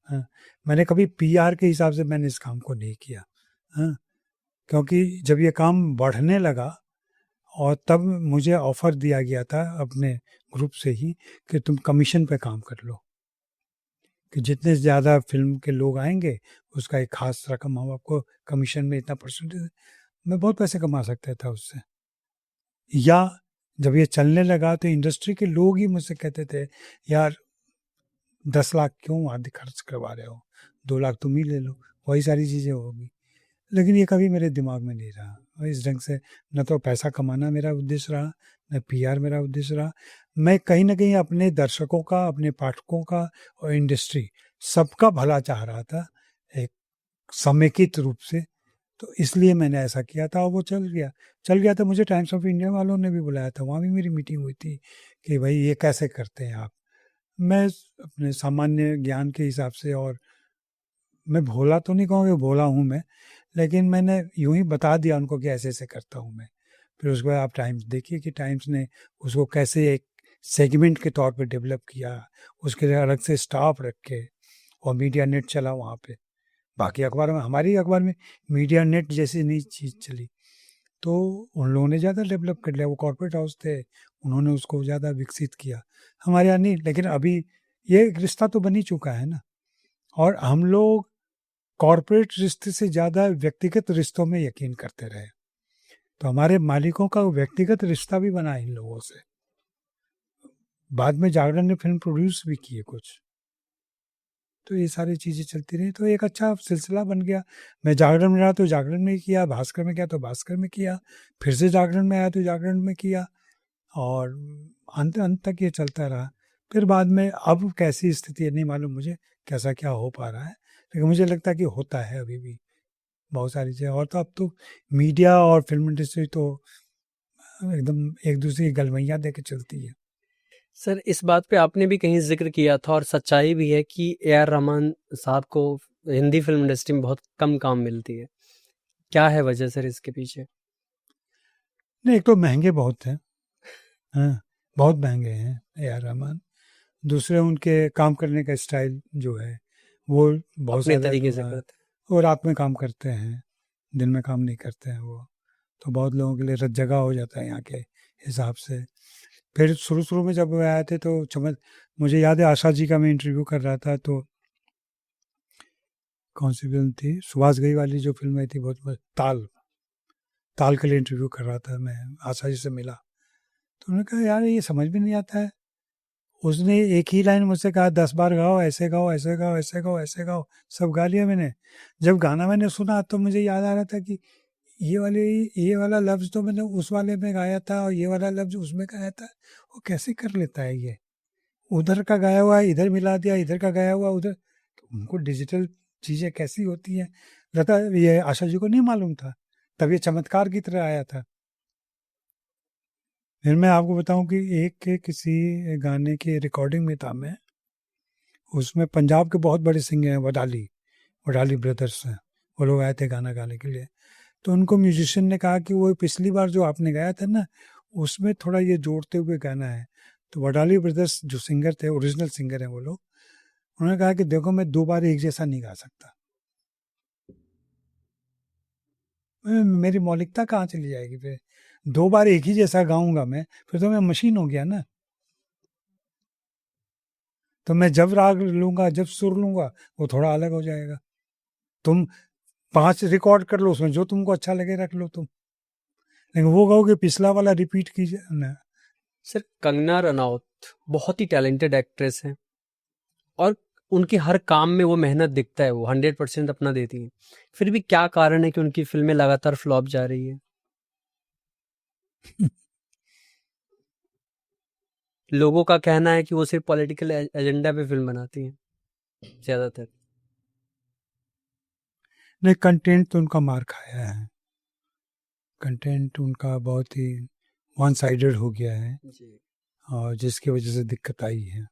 हाँ, मैंने कभी पीआर के हिसाब से मैंने इस काम को नहीं किया। हाँ, क्योंकि जब ये काम बढ़ने लगा और तब मुझे ऑफ़र दिया गया था अपने ग्रुप से ही कि तुम कमीशन पे काम कर लो। कि जितने ज़्यादा फ़िल्म के लोग आएँगे, उसका एक ख़ास रकम हम आपको कमीशन में इतना परसेंटेज मैं बहुत पैसे कमा सकता था उससे। या जब ये चलने लगा तो इंडस्ट्री के लोग ही मुझसे कहते थे, "यार 10 लाख क्यों आधे खर्च करवा रहे हो? 2 लाख तुम ही ले लो, वही सारी चीज़ें होगी।" लेकिन ये कभी मेरे दिमाग में नहीं रहा और इस ढंग से न तो पैसा कमाना मेरा उद्देश्य रहा, न पीआर मेरा उद्देश्य रहा। मैं कहीं न कहीं अपने दर्शकों का, अपने पाठकों का और इंडस्ट्री सबका भला चाह रहा था, एक समेकित रूप से। तो इसलिए मैंने ऐसा किया था और वो चल गया। चल गया तो मुझे टाइम्स ऑफ इंडिया वालों ने भी बुलाया था, वहाँ भी मेरी मीटिंग हुई थी कि भई ये कैसे करते हैं आप? मैं अपने सामान्य ज्ञान के हिसाब से और मैं भोला तो नहीं कहूँगा कि भोला हूँ मैं, लेकिन मैंने यूँ ही बता दिया उनको कि ऐसे-ऐसे करता हूँ मैं। फिर उसके बाद आप टाइम्स देखिए कि टाइम्स ने उसको कैसे एक सेगमेंट के तौर पे डेवलप किया, उसके लिए अलग से स्टाफ रखे और मीडिया नेट चला वहाँ पे। बाकी अखबारों में हमारी अखबार में मीडिया नेट जैसी नई चीज़ चली, तो उन लोगों ने ज़्यादा डेवलप कर लिया, वो कॉर्पोरेट हाउस थे, उन्होंने उसको ज़्यादा विकसित किया। हमारे यहाँ नहीं, लेकिन अभी ये एक रिश्ता तो बन ही चुका है ना और हम लोग कॉर्पोरेट रिश्ते से ज़्यादा व्यक्तिगत रिश्तों में यकीन करते रहे। तो हमारे मालिकों का व्यक्तिगत रिश्ता भी बना इन लोगों से। बाद में जागरण ने फ़िल्म प्रोड्यूस भी किए कुछ। तो ये सारी चीज़ें चलती रही, तो एक अच्छा सिलसिला बन गया। मैं जागरण में रहा तो जागरण में किया, भास्कर में गया तो भास्कर में किया, फिर से जागरण में आया तो जागरण में किया और अंत अंत तक ये चलता रहा। फिर बाद में अब कैसी स्थिति है नहीं मालूम मुझे, कैसा क्या हो पा रहा है, लेकिन मुझे लगता है कि होता है अभी भी बहुत सारी चीज़ें और तो अब तो मीडिया और फ़िल्म इंडस्ट्री तो एकदम एक-दूसरे की गलवैयाँ दे के चलती है। सर, इस बात पे आपने भी कहीं ज़िक्र किया था और सच्चाई भी है कि ए आर रहमान साहब को हिंदी फ़िल्म इंडस्ट्री में बहुत कम काम मिलती है। क्या है वजह सर इसके पीछे? नहीं, एक तो महँगे बहुत हैं, हाँ, बहुत महँगे हैं ए आर रहमान। दूसरे उनके काम करने का स्टाइल जो है, वो बहुत अपने ज़्यादा तरीके से करते वो रात में काम करते हैं, दिन में काम नहीं करते हैं वो। तो बहुत लोगों के लिए रत जगह हो जाता है यहाँ के हिसाब से। फिर शुरू-शुरू में जब वो आए थे तो मुझे याद है आशा जी का मैं इंटरव्यू कर रहा था तो कौन-सी फ़िल्म थी? सुभाष घई वाली जो फ़िल्म आई थी बहुत ताल, ताल के लिए इंटरव्यू कर रहा था मैं, आशा जी से मिला। तो उन्होंने कहा यार ये समझ में नहीं आता है। उसने एक ही लाइन मुझसे कहा 10 बार गाओ, ऐसे गाओ, ऐसे गाओ, ऐसे गाओ, ऐसे गाओ, सब गा लिया मैंने। जब गाना मैंने सुना तो मुझे याद आ रहा था कि ये वाला लफ्ज़ तो मैंने उस वाले में गाया था और ये वाला लफ्ज़ उसमें गाया था। वो कैसे कर लेता है ये? उधर का गाया हुआ इधर मिला दिया, इधर का गाया हुआ उधर। तो उनको डिजिटल चीज़ें कैसी होती हैं, लता ये आशा जी को नहीं मालूम था। तब ये चमत्कार की तरह आया था। फिर मैं आपको बताऊं कि एक के किसी गाने की रिकॉर्डिंग में था मैं, उसमें पंजाब के बहुत बड़े सिंगर हैं, वडाली, वडाली ब्रदर्स हैं, वो लोग आए थे गाना गाने के लिए। तो उनको म्यूजिशियन ने कहा कि वो पिछली बार जो आपने गाया था ना, उसमें थोड़ा ये जोड़ते हुए गाना है। तो वडाली ब्रदर्स जो सिंगर थे, ओरिजिनल सिंगर हैं वो लोग, उन्होंने कहा कि देखो मैं 2 बार एक जैसा नहीं गा सकता। मेरी मौलिकता कहाँ चली जाएगी फिर? 2 बार एक ही जैसा गाऊंगा मैं, फिर तो मैं मशीन हो गया ना। तो मैं जब राग लूंगा, जब सुर लूंगा, वो थोड़ा अलग हो जाएगा। तुम 5 रिकॉर्ड कर लो, उसमें जो तुमको अच्छा लगे रख लो तुम, लेकिन वो कहोगे पिछला वाला रिपीट कीजिए ना। सर कंगना रनौत बहुत ही टैलेंटेड एक्ट्रेस हैं और उनके हर काम में वो मेहनत दिखता है, वो 100% अपना देती हैं। फिर भी क्या कारण है कि उनकी फिल्में लगातार फ्लॉप जा रही है? लोगों का कहना है कि वो सिर्फ पॉलिटिकल एजेंडा पे फिल्म बनाती हैं ज्यादातर। नहीं, कंटेंट तो उनका मार खाया है। कंटेंट उनका बहुत ही वन साइडेड हो गया है, जी। और जिसकी वजह से दिक्कत आई है।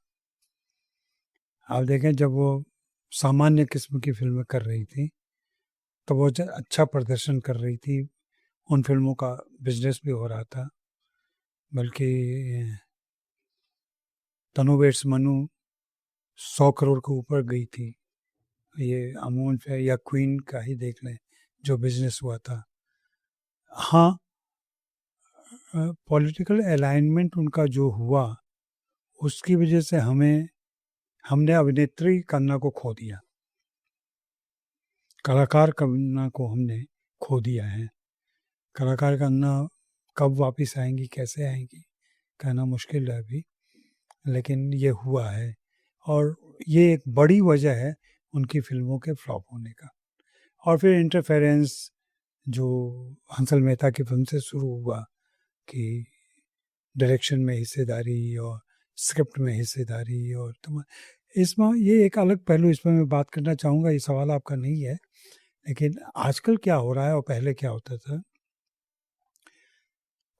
आप देखें, जब वो सामान्य किस्म की फिल्में कर रही थी, तो वो अच्छा प्रदर्शन कर रही थी, उन फिल्मों का बिजनेस भी हो रहा था। बल्कि तनु वेड्स मनु 100 करोड़ के ऊपर गई थी। ये अमूल है या क्वीन का ही देख लें, जो बिजनेस हुआ था। हाँ, पॉलिटिकल अलाइनमेंट उनका जो हुआ, उसकी वजह से हमने अभिनेत्री कंगना को खो दिया, कलाकार कंगना को हमने खो दिया है। कलाकार कंगना कब वापस आएंगी, कैसे आएंगी, कहना मुश्किल है अभी, लेकिन ये हुआ है। और ये एक बड़ी वजह है उनकी फिल्मों के फ्लॉप होने का। और फिर इंटरफेरेंस जो हंसल मेहता की फिल्म से शुरू हुआ, कि डायरेक्शन में हिस्सेदारी और स्क्रिप्ट में हिस्सेदारी, और इसमें ये एक अलग पहलू, इसमें मैं बात करना चाहूँगा, ये सवाल आपका नहीं है। लेकिन आजकल क्या हो रहा है और पहले क्या होता था,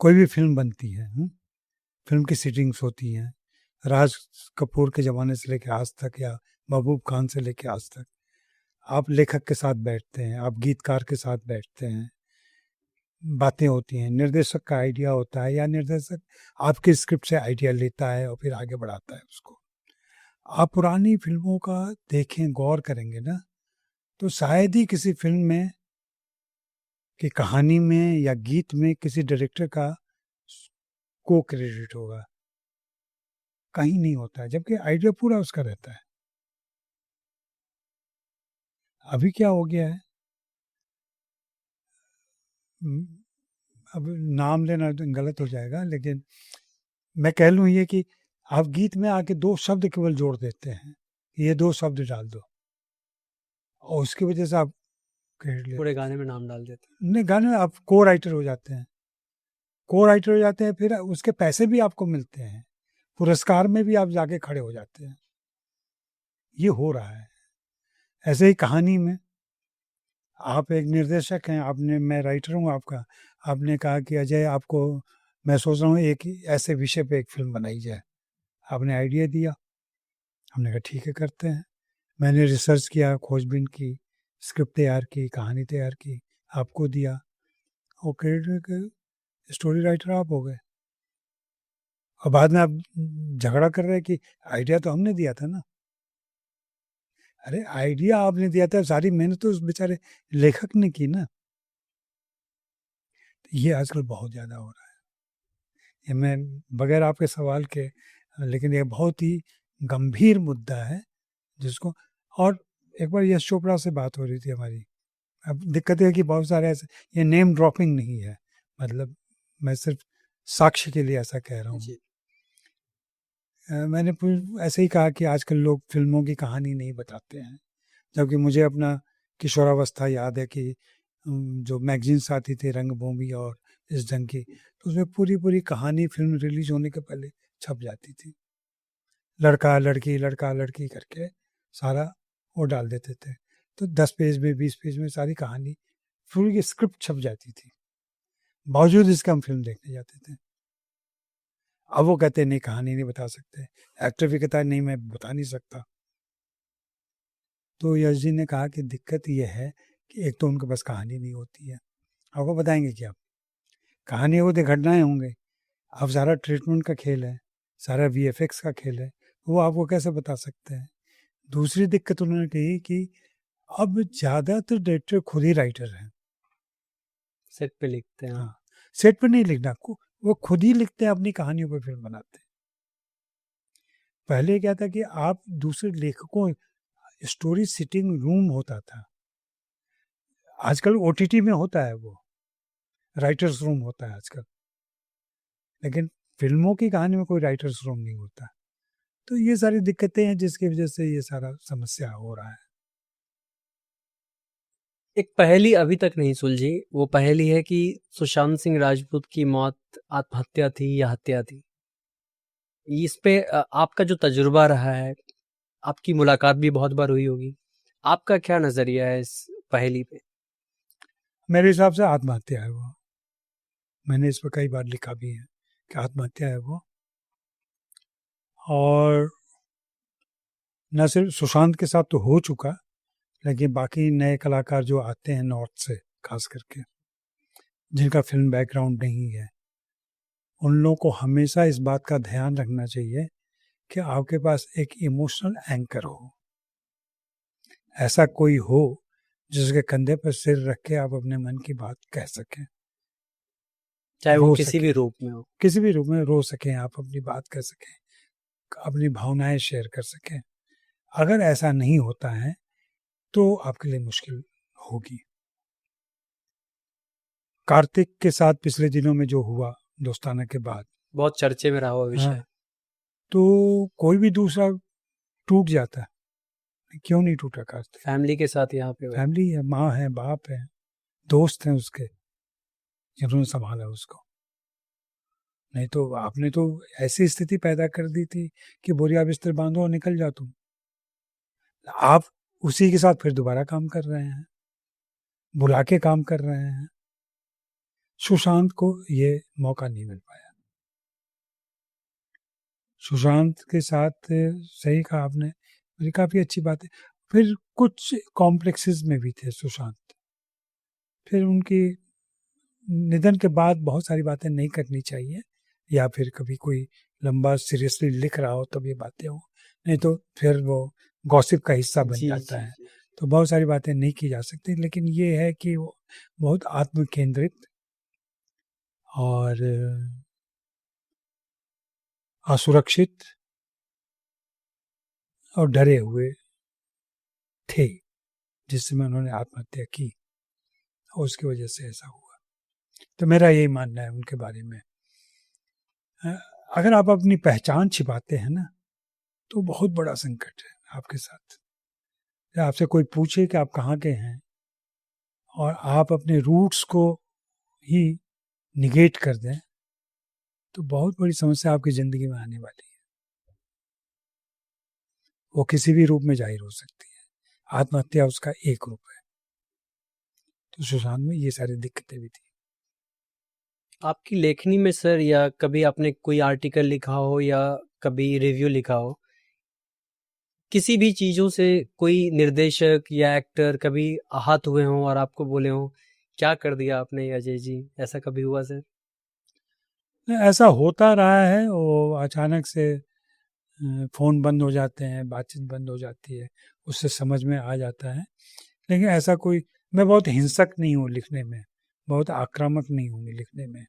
कोई भी फिल्म बनती है, फिल्म की सीटिंग्स होती हैं, राज कपूर के ज़माने से लेकर आज तक, या महबूब खान से लेकर आज तक, आप लेखक के साथ बैठते हैं, आप गीतकार के साथ बैठते हैं, बातें होती हैं, निर्देशक का आइडिया होता है, या निर्देशक आपके स्क्रिप्ट से आइडिया लेता है और फिर आगे बढ़ाता है उसको। आप पुरानी फिल्मों का देखें, गौर करेंगे ना, तो शायद ही किसी फिल्म में की कहानी में या गीत में किसी डायरेक्टर का को क्रेडिट होगा, कहीं नहीं होता है, जबकि आइडिया पूरा उसका रहता है। अभी क्या हो गया है, अब नाम लेना तो गलत हो जाएगा, लेकिन मैं कह लूँ ये कि आप गीत में आके 2 शब्द केवल जोड़ देते हैं, ये 2 शब्द डाल दो, और उसकी वजह से आप क्रेडिट पूरे लेते गाने में नाम डाल देते हैं। नहीं, गाने में आप को राइटर हो जाते हैं, को राइटर हो जाते हैं, फिर उसके पैसे भी आपको मिलते हैं, पुरस्कार में भी आप जाके खड़े हो जाते हैं। ये हो रहा है। ऐसे ही कहानी में, आप एक निर्देशक हैं, आपने, मैं राइटर हूँ आपका, आपने कहा कि अजय आपको, मैं सोच रहा हूँ एक ऐसे विषय पे एक फिल्म बनाई जाए, आपने आइडिया दिया, हमने कहा ठीक है करते हैं। मैंने रिसर्च किया, खोजबीन की, स्क्रिप्ट तैयार की, कहानी तैयार की, आपको दिया, और क्रेडिट स्टोरी राइटर आप हो गए। और बाद में आप झगड़ा कर रहे हैं कि आइडिया तो हमने दिया था ना। अरे आइडिया आपने दिया था, सारी मेहनत तो उस बेचारे लेखक ने की ना। ये आजकल बहुत ज़्यादा हो रहा है। ये मैं बगैर आपके सवाल के, लेकिन ये बहुत ही गंभीर मुद्दा है जिसको। और एक बार यश चोपड़ा से बात हो रही थी हमारी। अब दिक्कत है कि बहुत सारे ऐसे, ये नेम ड्रॉपिंग नहीं है, मतलब मैं सिर्फ साक्ष्य के लिए ऐसा कह रहा हैं। हूँ। जी। मैंने ऐसे ही कहा कि आजकल लोग फिल्मों की कहानी नहीं बताते हैं, जबकि मुझे अपना किशोरावस्था याद है कि जो मैगजीन्स आती थी, रंगभूमि और इस ढंग की, तो उसमें पूरी पूरी कहानी फिल्म रिलीज होने के पहले छप जाती थी, लड़का लड़की लड़का लड़की करके सारा वो डाल देते थे। तो 10 पेज में, 20 पेज में सारी कहानी, पूरी की स्क्रिप्ट छप जाती थी, बावजूद इसके हम फिल्म देखने जाते थे। अब वो कहते हैं नहीं कहानी नहीं बता सकते, एक्टर भी कहता है नहीं मैं बता नहीं सकता। तो यश जी ने कहा कि दिक्कत ये है कि एक तो उनके पास कहानी नहीं होती है, आपको बताएंगे क्या? कहानी हो तो घटनाएं होंगे, अब सारा ट्रीटमेंट का खेल है, सारा वीएफएक्स का खेल है, वो आपको कैसे बता सकते हैं? दूसरी दिक्कत उन्होंने कही कि अब ज़्यादातर डायरेक्टर खुद ही राइटर हैं। सेट पे लिखते हैं। हाँ, सेट पर नहीं लिखना, वो खुद ही लिखते हैं, अपनी कहानियों पर फिल्म बनाते हैं। पहले क्या था कि आप दूसरे लेखकों, स्टोरी सिटिंग रूम होता था, आजकल ओटीटी में होता है, वो राइटर्स रूम होता है आजकल, लेकिन फिल्मों की कहानी में कोई राइटर्स रूम नहीं होता। तो ये सारी दिक्कतें हैं जिसकी वजह से ये सारा समस्या हो रहा है। एक पहेली अभी तक नहीं सुलझी, वो पहेली है कि सुशांत सिंह राजपूत की मौत आत्महत्या थी या हत्या थी। इस पे आपका जो तजुर्बा रहा है, आपकी मुलाकात भी बहुत बार हुई होगी, आपका क्या नजरिया है इस पहेली पे? मेरे हिसाब से आत्महत्या है वो, मैंने इस पर कई बार लिखा भी है कि आत्महत्या है वो। और न सिर्फ सुशांत के साथ तो हो चुका, लेकिन बाकी नए कलाकार जो आते हैं नॉर्थ से, खास करके जिनका फिल्म बैकग्राउंड नहीं है, उन लोगों को हमेशा इस बात का ध्यान रखना चाहिए कि आपके पास एक इमोशनल एंकर हो, ऐसा कोई हो जिसके कंधे पर सिर रख के आप अपने मन की बात कह सकें, चाहे वो रो किसी सकें, भी रूप में हो। किसी भी रूप में रो सकें, आप अपनी बात कह सकें, अपनी भावनाएं शेयर कर सकें। अगर ऐसा नहीं होता है तो आपके लिए मुश्किल होगी। कार्तिक के साथ पिछले दिनों में जो हुआ दोस्ताना के बाद, बहुत चर्चे में रहा हुआ विषय। हाँ, तो कोई भी दूसरा टूट जाता है, क्यों नहीं टूटा कार्तिक? फैमिली के साथ यहाँ पे हुआ। फैमिली है, माँ है, बाप है, दोस्त हैं उसके, जिन्होंने संभाला उसको। नहीं तो आपने तो ऐसी स्थिति पैदा कर दी थी कि बोरिया बिस्तर बांधो और निकल जाओ तुम। आप उसी के साथ फिर दोबारा काम कर रहे हैं, बुला के काम कर रहे हैं। सुशांत को ये मौका नहीं मिल पाया। सुशांत के साथ सही कहा आपने, मेरी काफ़ी अच्छी बात है। फिर कुछ कॉम्प्लेक्सेस में भी थे सुशांत, फिर उनकी निधन के बाद बहुत सारी बातें नहीं करनी चाहिए, या फिर कभी कोई लंबा सीरियसली लिख रहा हो तब ये बातें हो, नहीं तो फिर वो गॉसिप का हिस्सा बन जी जाता जी है। जी। तो बहुत सारी बातें नहीं की जा सकती, लेकिन ये है कि वो बहुत आत्म केंद्रित और असुरक्षित और डरे हुए थे, जिस समय उन्होंने आत्महत्या की, और उसकी वजह से ऐसा हुआ। तो मेरा यही मानना है उनके बारे में। अगर आप अपनी पहचान छिपाते हैं ना, तो बहुत बड़ा संकट है आपके साथ। या आपसे कोई पूछे कि आप कहाँ के हैं और आप अपने रूट्स को ही निगेट कर दें, तो बहुत बड़ी समस्या आपकी ज़िंदगी में आने वाली है। वो किसी भी रूप में जाहिर हो सकती है, आत्महत्या उसका एक रूप है। तो सुशांत में ये सारी दिक्कतें भी थी। आपकी लेखनी में सर, या कभी आपने कोई आर्टिकल लिखा हो या कभी रिव्यू लिखा हो, किसी भी चीजों से कोई निर्देशक या एक्टर कभी आहत हुए हों और आपको बोले हों क्या कर दिया आपने अजय जी, ऐसा कभी हुआ सर? ऐसा होता रहा है, वो अचानक से फ़ोन बंद हो जाते हैं, बातचीत बंद हो जाती है, उससे समझ में आ जाता है। लेकिन ऐसा कोई, मैं बहुत हिंसक नहीं हूँ लिखने में, बहुत आक्रामक नहीं हूँ मैं लिखने में,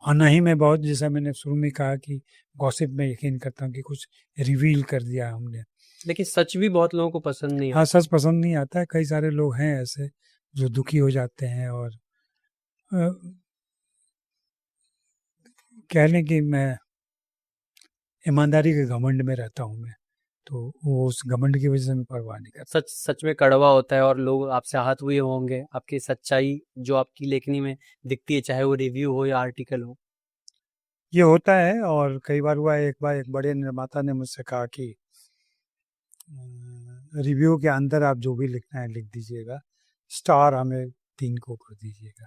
और ना ही मैं बहुत, जैसा मैंने शुरू में कहा कि गॉसिप में यकीन करता हूँ कि कुछ रिवील कर दिया हमने। लेकिन सच भी बहुत लोगों को पसंद नहीं हाँ, आता। सच पसंद नहीं आता है, कई सारे लोग हैं ऐसे जो दुखी हो जाते हैं, और अ, कह लें कि मैं ईमानदारी के घमंड में रहता हूँ मैं, तो वो उस घमंड की वजह से मैं परवाह नहीं करता। सच सच में कड़वा होता है और लोग आपसे आहत हुए होंगे, आपकी सच्चाई जो आपकी लेखनी में दिखती है, चाहे वो रिव्यू हो या आर्टिकल हो। ये होता है, और कई बार हुआ है। एक बार एक बड़े निर्माता ने मुझसे कहा कि रिव्यू के अंदर आप जो भी लिखना है लिख दीजिएगा, स्टार हमें 3 के ऊपर दीजिएगा।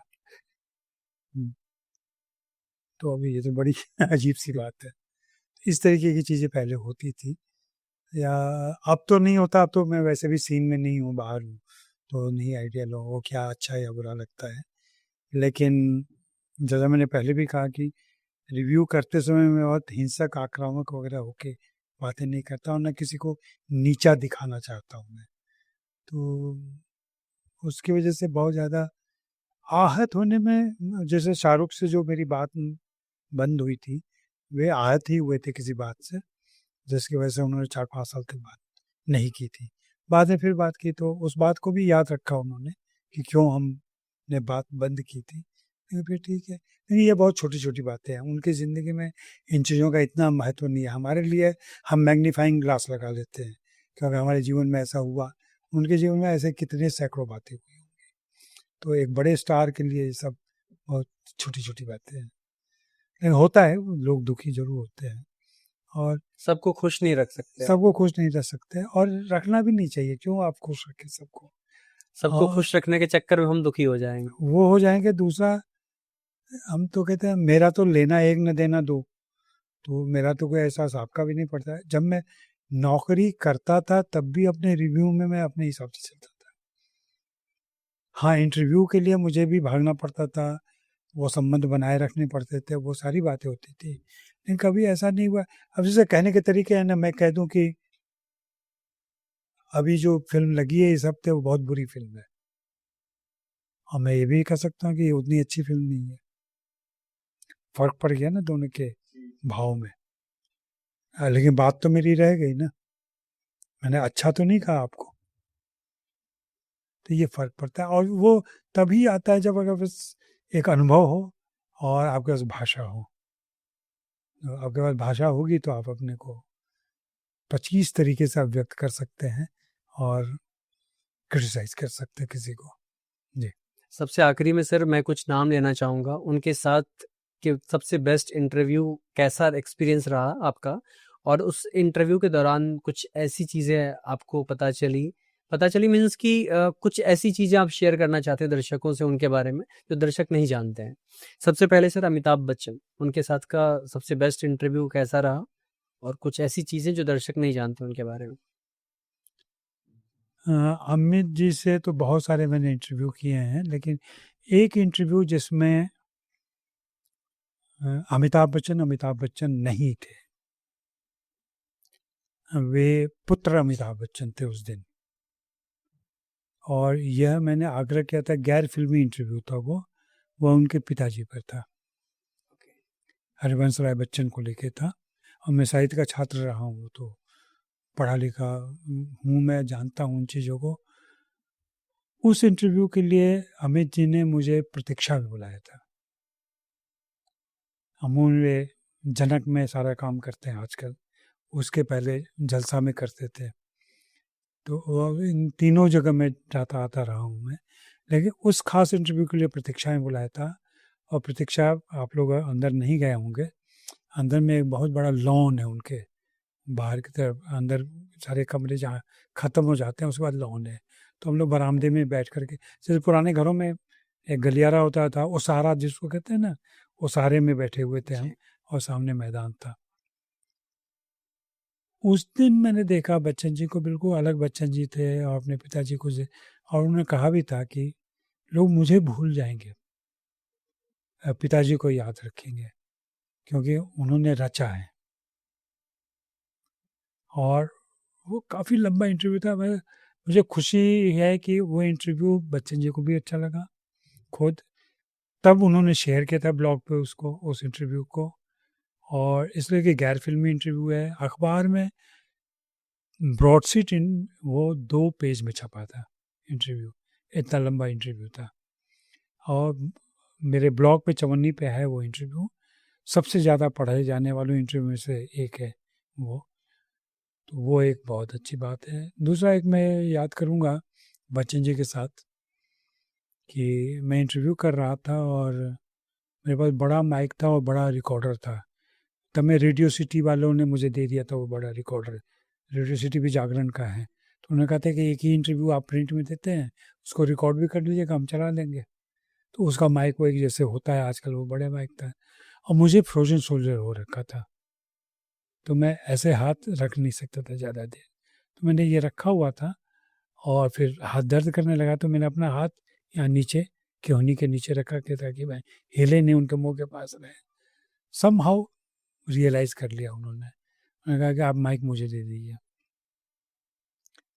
तो अभी ये तो बड़ी अजीब सी बात है। इस तरीके की चीज़ें पहले होती थी, या अब तो नहीं होता, अब तो मैं वैसे भी सीन में नहीं हूँ, बाहर हूँ, तो नहीं आइडिया लोगों को क्या अच्छा या बुरा लगता है। लेकिन जैसा मैंने पहले भी कहा कि रिव्यू करते समय मैं बहुत हिंसक, आक्रामक वगैरह होके बातें नहीं करता और ना किसी को नीचा दिखाना चाहता हूँ मैं। तो उसकी वजह से बहुत ज़्यादा आहत होने में, जैसे शाहरुख से जो मेरी बात बंद हुई थी, वे आहत ही हुए थे किसी बात से, जिसकी वजह से उन्होंने 4-5 साल तक बात नहीं की थी। बाद में फिर बात की तो उस बात को भी याद रखा उन्होंने कि क्यों हमने बात बंद की थी। लेकिन फिर ठीक है, लेकिन ये बहुत छोटी-छोटी बातें हैं। उनकी ज़िंदगी में इन चीज़ों का इतना महत्व नहीं है। हमारे लिए हम मैग्नीफाइंग ग्लास लगा लेते हैं, क्योंकि हमारे जीवन में ऐसा हुआ। उनके जीवन में ऐसे कितने सैकड़ों बातें हुई होंगी। तो एक बड़े स्टार के लिए ये सब बहुत छोटी-छोटी बातें हैं। लेकिन होता है, लोग दुखी ज़रूर होते हैं और सबको खुश नहीं रख सकते आप। सबको खुश नहीं रख सकते और रखना भी नहीं चाहिए। क्यों आप खुश रखें सबको? सबको और खुश रखने के चक्कर में हम दुखी हो जाएँगे। वो हो जाएँगे। दूसरा, हम तो कहते हैं मेरा तो लेना एक न देना दो, तो मेरा तो कोई एहसास आपका भी नहीं पड़ता है। जब मैं नौकरी करता था तब भी अपने रिव्यू में मैं अपने हिसाब से चलता था। हाँ, इंटरव्यू के लिए मुझे भी भागना पड़ता था, वो संबंध बनाए रखने पड़ते थे, वो सारी बातें होती थी। लेकिन कभी ऐसा नहीं हुआ। अब जैसे कहने के तरीके हैं ना, मैं कह दूँ कि अभी जो फ़िल्म लगी है इस हफ़्ते, वो बहुत बुरी फ़िल्म है। और मैं ये भी कह सकता हूँ कि ये उतनी अच्छी फ़िल्म नहीं है। फ़र्क पड़ गया ना दोनों के भाव में। लेकिन बात तो मेरी रह गई ना, मैंने अच्छा तो नहीं कहा आपको। तो ये फ़र्क पड़ता है और वो तभी आता है जब अगर बस एक अनुभव हो और आपके पास भाषा हो। तो आपके पास भाषा होगी तो आप अपने को 25 तरीके से अभिव्यक्त कर सकते हैं और क्रिटिसाइज़ कर सकते हैं किसी को। जी। सबसे आखिरी में सर मैं कुछ नाम लेना चाहूँगा, उनके साथ के सबसे बेस्ट इंटरव्यू कैसा एक्सपीरियंस रहा आपका? और उस इंटरव्यू के दौरान कुछ ऐसी चीज़ें आपको पता चली मीन्स कि कुछ ऐसी चीज़ें आप शेयर करना चाहते हैं दर्शकों से उनके बारे में, जो दर्शक नहीं जानते हैं। सबसे पहले सर अमिताभ बच्चन, उनके साथ का सबसे बेस्ट इंटरव्यू कैसा रहा? और कुछ ऐसी चीज़ें जो दर्शक नहीं जानते उनके बारे में? अमित जी से तो बहुत सारे मैंने इंटरव्यू किए हैं, लेकिन एक इंटरव्यू जिसमें अमिताभ बच्चन नहीं थे। वे पुत्र अमिताभ बच्चन थे उस दिन। और यह मैंने आग्रह किया था, गैर फ़िल्मी इंटरव्यू था वो उनके पिताजी पर था। हरिवंश राय बच्चन को लेके था और मैं साहित्य का छात्र रहा हूँ, तो पढ़ा लिखा हूँ, मैं जानता हूँ उन चीज़ों को। उस इंटरव्यू के लिए अमित जी ने मुझे प्रतीक्षा में बुलाया था। अमूल्य जनक में सारा काम करते हैं आजकल, उसके पहले जलसा में करते थे। तो इन तीनों जगह मैं जाता आता रहा हूँ मैं, लेकिन उस खास इंटरव्यू के लिए प्रतीक्षा में बुलाया था। और प्रतीक्षा, आप लोग अंदर नहीं गए होंगे, अंदर में एक बहुत बड़ा लॉन है उनके, बाहर की तरफ अंदर सारे कमरे जहाँ ख़त्म हो जाते हैं उसके बाद लॉन है। तो हम लोग बरामदे में बैठ कर के, जैसे पुराने घरों में एक गलियारा होता था, ओसारा जिसको कहते हैं ना, ओसारे में बैठे हुए थे हम और सामने मैदान था। उस दिन मैंने देखा बच्चन जी को, बिल्कुल अलग बच्चन जी थे और अपने पिताजी को से, और उन्होंने कहा भी था कि लोग मुझे भूल जाएंगे, पिताजी को याद रखेंगे, क्योंकि उन्होंने रचा है। और वो काफ़ी लंबा इंटरव्यू था। मुझे खुशी है कि वो इंटरव्यू बच्चन जी को भी अच्छा लगा खुद। तब उन्होंने शेयर किया था ब्लॉग पे उसको, उस इंटरव्यू को। और इसलिए कि गैर फिल्मी इंटरव्यू है, अखबार में ब्रॉडशीट इन वो 2 पेज में छपा था इंटरव्यू, इतना लंबा इंटरव्यू था। और मेरे ब्लॉग पे चवन्नी पे है वो इंटरव्यू, सबसे ज़्यादा पढ़े जाने वाले इंटरव्यू में से एक है वो। तो वो एक बहुत अच्छी बात है। दूसरा एक मैं याद करूँगा बच्चन जी के साथ, कि मैं इंटरव्यू कर रहा था और मेरे पास बड़ा माइक था और बड़ा रिकॉर्डर था। तब मैं रेडियो सिटी वालों ने मुझे दे दिया था वो बड़ा रिकॉर्डर। रेडियो सिटी भी जागरण का है। तो उन्होंने कहा था कि एक ही इंटरव्यू आप प्रिंट में देते हैं, उसको रिकॉर्ड भी कर लीजिएगा, हम चला लेंगे। तो उसका माइक वाइक जैसे होता है आजकल, वो बड़े माइक था। और मुझे फ्रोजन शोल्डर हो रखा था, तो मैं ऐसे हाथ रख नहीं सकता था ज़्यादा देर, तो मैंने ये रखा हुआ था और फिर हाथ दर्द करने लगा तो मैंने अपना हाथ यहाँ नीचे केहनी के नीचे रखा के ताकि मैं हिले नहीं, उनके मुंह के पास रहे। समहाउ रियलाइज़ कर लिया उन्होंने। उन्होंने कहा कि आप माइक मुझे दे दीजिए,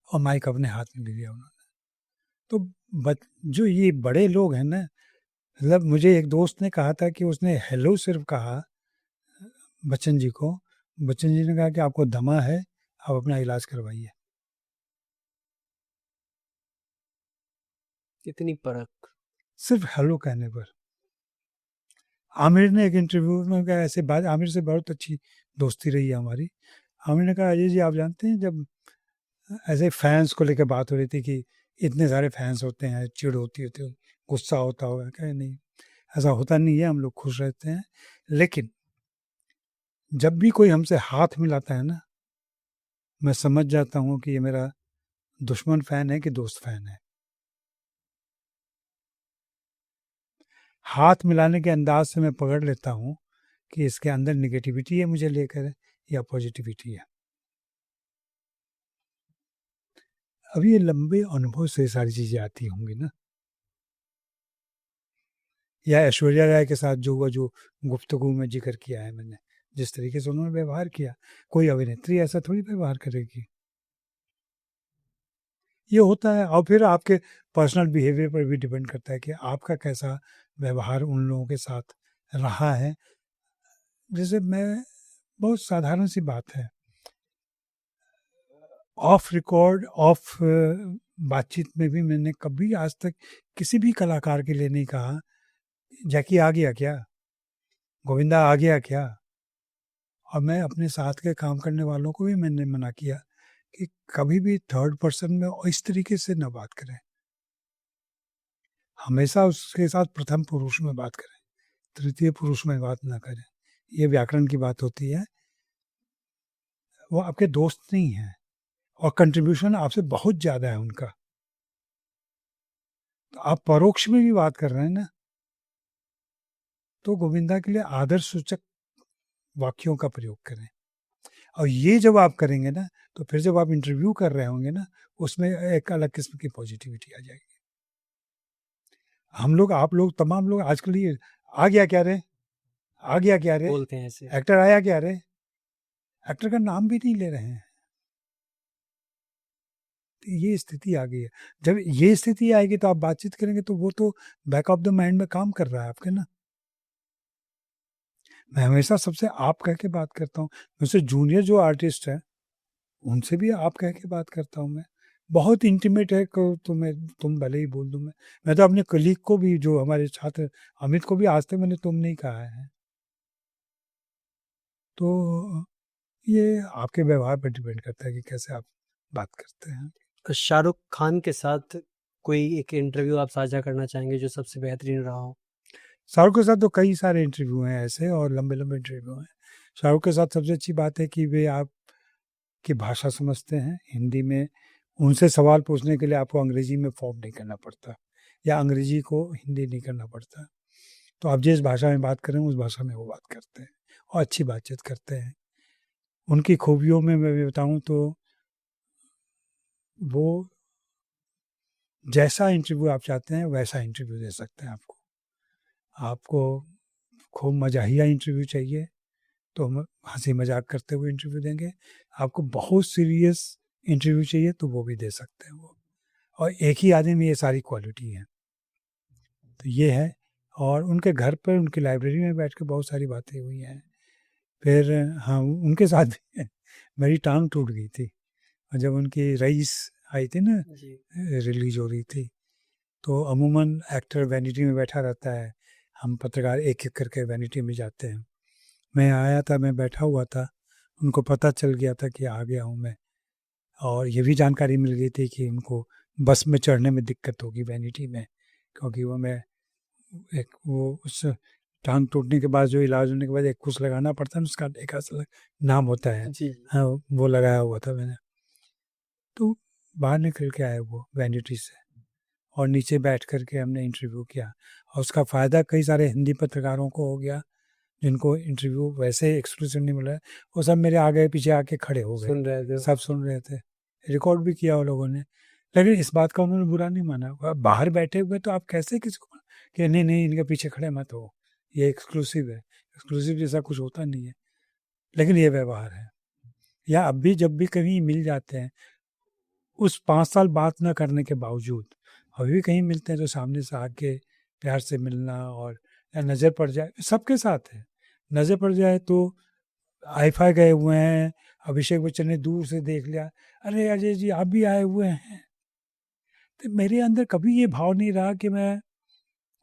और माइक अपने हाथ में ले लिया उन्होंने। तो जो ये बड़े लोग हैं ना, मतलब मुझे एक दोस्त ने कहा था कि उसने हेलो सिर्फ कहा बच्चन जी को, बच्चन जी ने कहा कि आपको दमा है, आप अपना इलाज करवाइए। कितनी परख। सिर्फ हेलो कहने पर। आमिर ने एक इंटरव्यू में कहा ऐसे बात, आमिर से बहुत अच्छी दोस्ती रही है हमारी। आमिर ने कहा अजय जी आप जानते हैं जब ऐसे फैंस को लेकर बात हो रही थी कि इतने सारे फैंस होते हैं, चिढ़ होती होती गुस्सा होता होगा, क्या नहीं, ऐसा होता नहीं है, हम लोग खुश रहते हैं। लेकिन जब भी कोई हमसे हाथ मिलाता है ना, मैं समझ जाता हूँ कि ये मेरा दुश्मन फैन है कि दोस्त फैन है। हाथ मिलाने के अंदाज से मैं पकड़ लेता हूँ कि इसके अंदर निगेटिविटी है मुझे लेकर या पॉजिटिविटी है। अब ये लंबे अनुभव से सारी चीज़ें आती होंगी ना, या ऐश्वर्या राय के साथ जो हुआ, जो गुफ्तगू में जिक्र किया है मैंने, जिस तरीके से उन्होंने व्यवहार किया, कोई अभिनेत्री ऐसा थोड़ी व्यवहार करेगी। ये होता है, और फिर आपके पर्सनल बिहेवियर पर भी डिपेंड करता है कि आपका कैसा व्यवहार उन लोगों के साथ रहा है। जैसे मैं, बहुत साधारण सी बात है, ऑफ रिकॉर्ड, ऑफ बातचीत में भी मैंने कभी आज तक किसी भी कलाकार के लिए नहीं कहा जैकी आ गया क्या, गोविंदा आ गया क्या। और मैं अपने साथ के काम करने वालों को भी मैंने मना किया कि कभी भी थर्ड पर्सन में इस तरीके से न बात करें, हमेशा उसके साथ प्रथम पुरुष में बात करें, तृतीय पुरुष में बात ना करें। ये व्याकरण की बात होती है। वो आपके दोस्त नहीं है और कंट्रीब्यूशन आपसे बहुत ज़्यादा है उनका, तो आप परोक्ष में भी बात कर रहे हैं ना, तो गोविंदा के लिए आदर सूचक वाक्यों का प्रयोग करें। और ये जब आप करेंगे ना, तो फिर जब आप इंटरव्यू कर रहे होंगे ना, उसमें एक अलग किस्म की पॉजिटिविटी आ जाएगी। हम लोग, आप लोग, तमाम लोग आजकल ये आ गया क्या रे, आ गया क्या रे, बोलते हैं ऐसे। एक्टर आया क्या रे, एक्टर का नाम भी नहीं ले रहे हैं। तो ये स्थिति आ गई है। जब ये स्थिति आएगी तो आप बातचीत करेंगे तो वो तो बैक ऑफ द माइंड में काम कर रहा है आपके ना। मैं हमेशा सबसे आप कह के बात करता हूँ। मुझसे जूनियर जो आर्टिस्ट है उनसे भी आप कह के बात करता हूँ मैं। बहुत इंटीमेट है को तो मैं तुम भले ही बोल दूँ मैं तो अपने कलीग को भी, जो हमारे छात्र अमित को भी आज तक मैंने तुम नहीं कहा है। तो ये आपके व्यवहार पर डिपेंड करता है कि कैसे आप बात करते हैं। शाहरुख खान के साथ कोई एक इंटरव्यू आप साझा करना चाहेंगे जो सबसे बेहतरीन रहा हो? शाहरुख के साथ तो कई सारे इंटरव्यू हैं ऐसे, और लंबे लंबे इंटरव्यू हैं। शाहरुख के साथ सबसे अच्छी बात है कि वे आपकी भाषा समझते हैं हिंदी में। उनसे सवाल पूछने के लिए आपको अंग्रेजी में फॉर्म नहीं करना पड़ता, या अंग्रेजी को हिंदी नहीं करना पड़ता। तो आप जिस भाषा में बात करें उस भाषा में वो बात करते हैं और अच्छी बातचीत करते हैं। उनकी खूबियों में मैं बताऊं तो वो जैसा इंटरव्यू आप चाहते हैं वैसा इंटरव्यू दे सकते हैं आपको। आपको खूब मजाहिया इंटरव्यू चाहिए तो हम हंसी मजाक करते हुए इंटरव्यू देंगे। आपको बहुत सीरियस इंटरव्यू चाहिए तो वो भी दे सकते हैं वो। और एक ही आदमी में ये सारी क्वालिटी है। तो ये है। और उनके घर पर, उनकी लाइब्रेरी में बैठ के बहुत सारी बातें हुई हैं। फिर हाँ, उनके साथ भी मेरी टांग टूट गई थी, और जब उनकी रईस आई थी ना, जी। रिलीज हो रही थी, तो अमूमन एक्टर वैनिटी में बैठा रहता है, हम पत्रकार एक एक करके वैनिटी में जाते हैं। मैं आया था, मैं बैठा हुआ था, उनको पता चल गया था कि आ गया हूँ मैं, और ये भी जानकारी मिल गई थी कि उनको बस में चढ़ने में दिक्कत होगी वैनिटी में, क्योंकि वो मैं एक वो उस टांग टूटने के बाद जो इलाज होने के बाद एक कुछ लगाना पड़ता है, उसका एक असला नाम होता है। जी। हाँ, वो लगाया हुआ था मैंने। तो बाहर निकल के आए वो वैनिटी से, और नीचे बैठ करके हमने इंटरव्यू किया, और उसका फ़ायदा कई सारे हिंदी पत्रकारों को हो गया जिनको इंटरव्यू वैसे एक्सक्लूसिव नहीं मिला, वो सब मेरे आगे पीछे आके खड़े हो गए, सुन रहे थे। सब सुन रहे थे, रिकॉर्ड भी किया उन लोगों ने। लेकिन इस बात का उन्होंने बुरा नहीं माना। बाहर बैठे हुए तो आप कैसे किसको कि नहीं नहीं इनके पीछे खड़े मत हो, ये एक्सक्लूसिव है, एक्सक्लूसिव जैसा कुछ होता नहीं है। लेकिन ये व्यवहार है। या अब भी जब भी कहीं मिल जाते हैं, उस 5 साल बात ना करने के बावजूद अभी भी कहीं मिलते हैं तो सामने से आके प्यार से मिलना, और या नज़र पड़ जाए, सबके साथ है, नज़र पड़ जाए तो हाई-फाई गए हुए हैं, अभिषेक बच्चन ने दूर से देख लिया, अरे अजय जी आप भी आए हुए हैं। तो मेरे अंदर कभी ये भाव नहीं रहा कि मैं,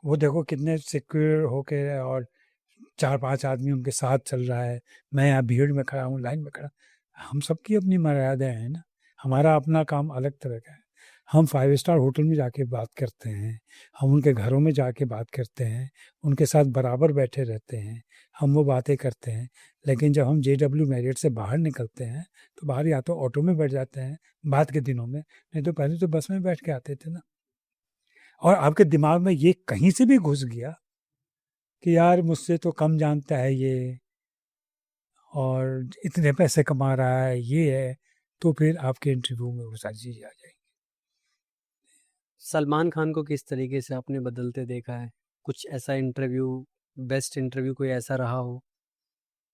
वो देखो कितने सिक्योर होके, और 4-5 आदमी उनके साथ चल रहा है, मैं यहाँ भीड़ में खड़ा हूँ, लाइन में खड़ा। हम सबकी अपनी मर्यादाएँ हैं ना, हमारा अपना काम अलग तरह का है। हम 5 स्टार होटल में जाके बात करते हैं, हम उनके घरों में जाके बात करते हैं, उनके साथ बराबर बैठे रहते हैं, हम वो बातें करते हैं। लेकिन जब हम जेडब्ल्यू मैरियट से बाहर निकलते हैं, तो बाहर या तो ऑटो में बैठ जाते हैं, बाद के दिनों में, नहीं तो पहले तो बस में बैठ के आते थे ना। और आपके दिमाग में ये कहीं से भी घुस गया कि यार मुझसे तो कम जानता है ये, और इतने पैसे कमा रहा है, ये है, तो फिर आपके इंटरव्यू में वो सारी चीज़ें आ जाएँगी। सलमान खान को किस तरीके से आपने बदलते देखा है? कुछ ऐसा इंटरव्यू, बेस्ट इंटरव्यू कोई ऐसा रहा हो?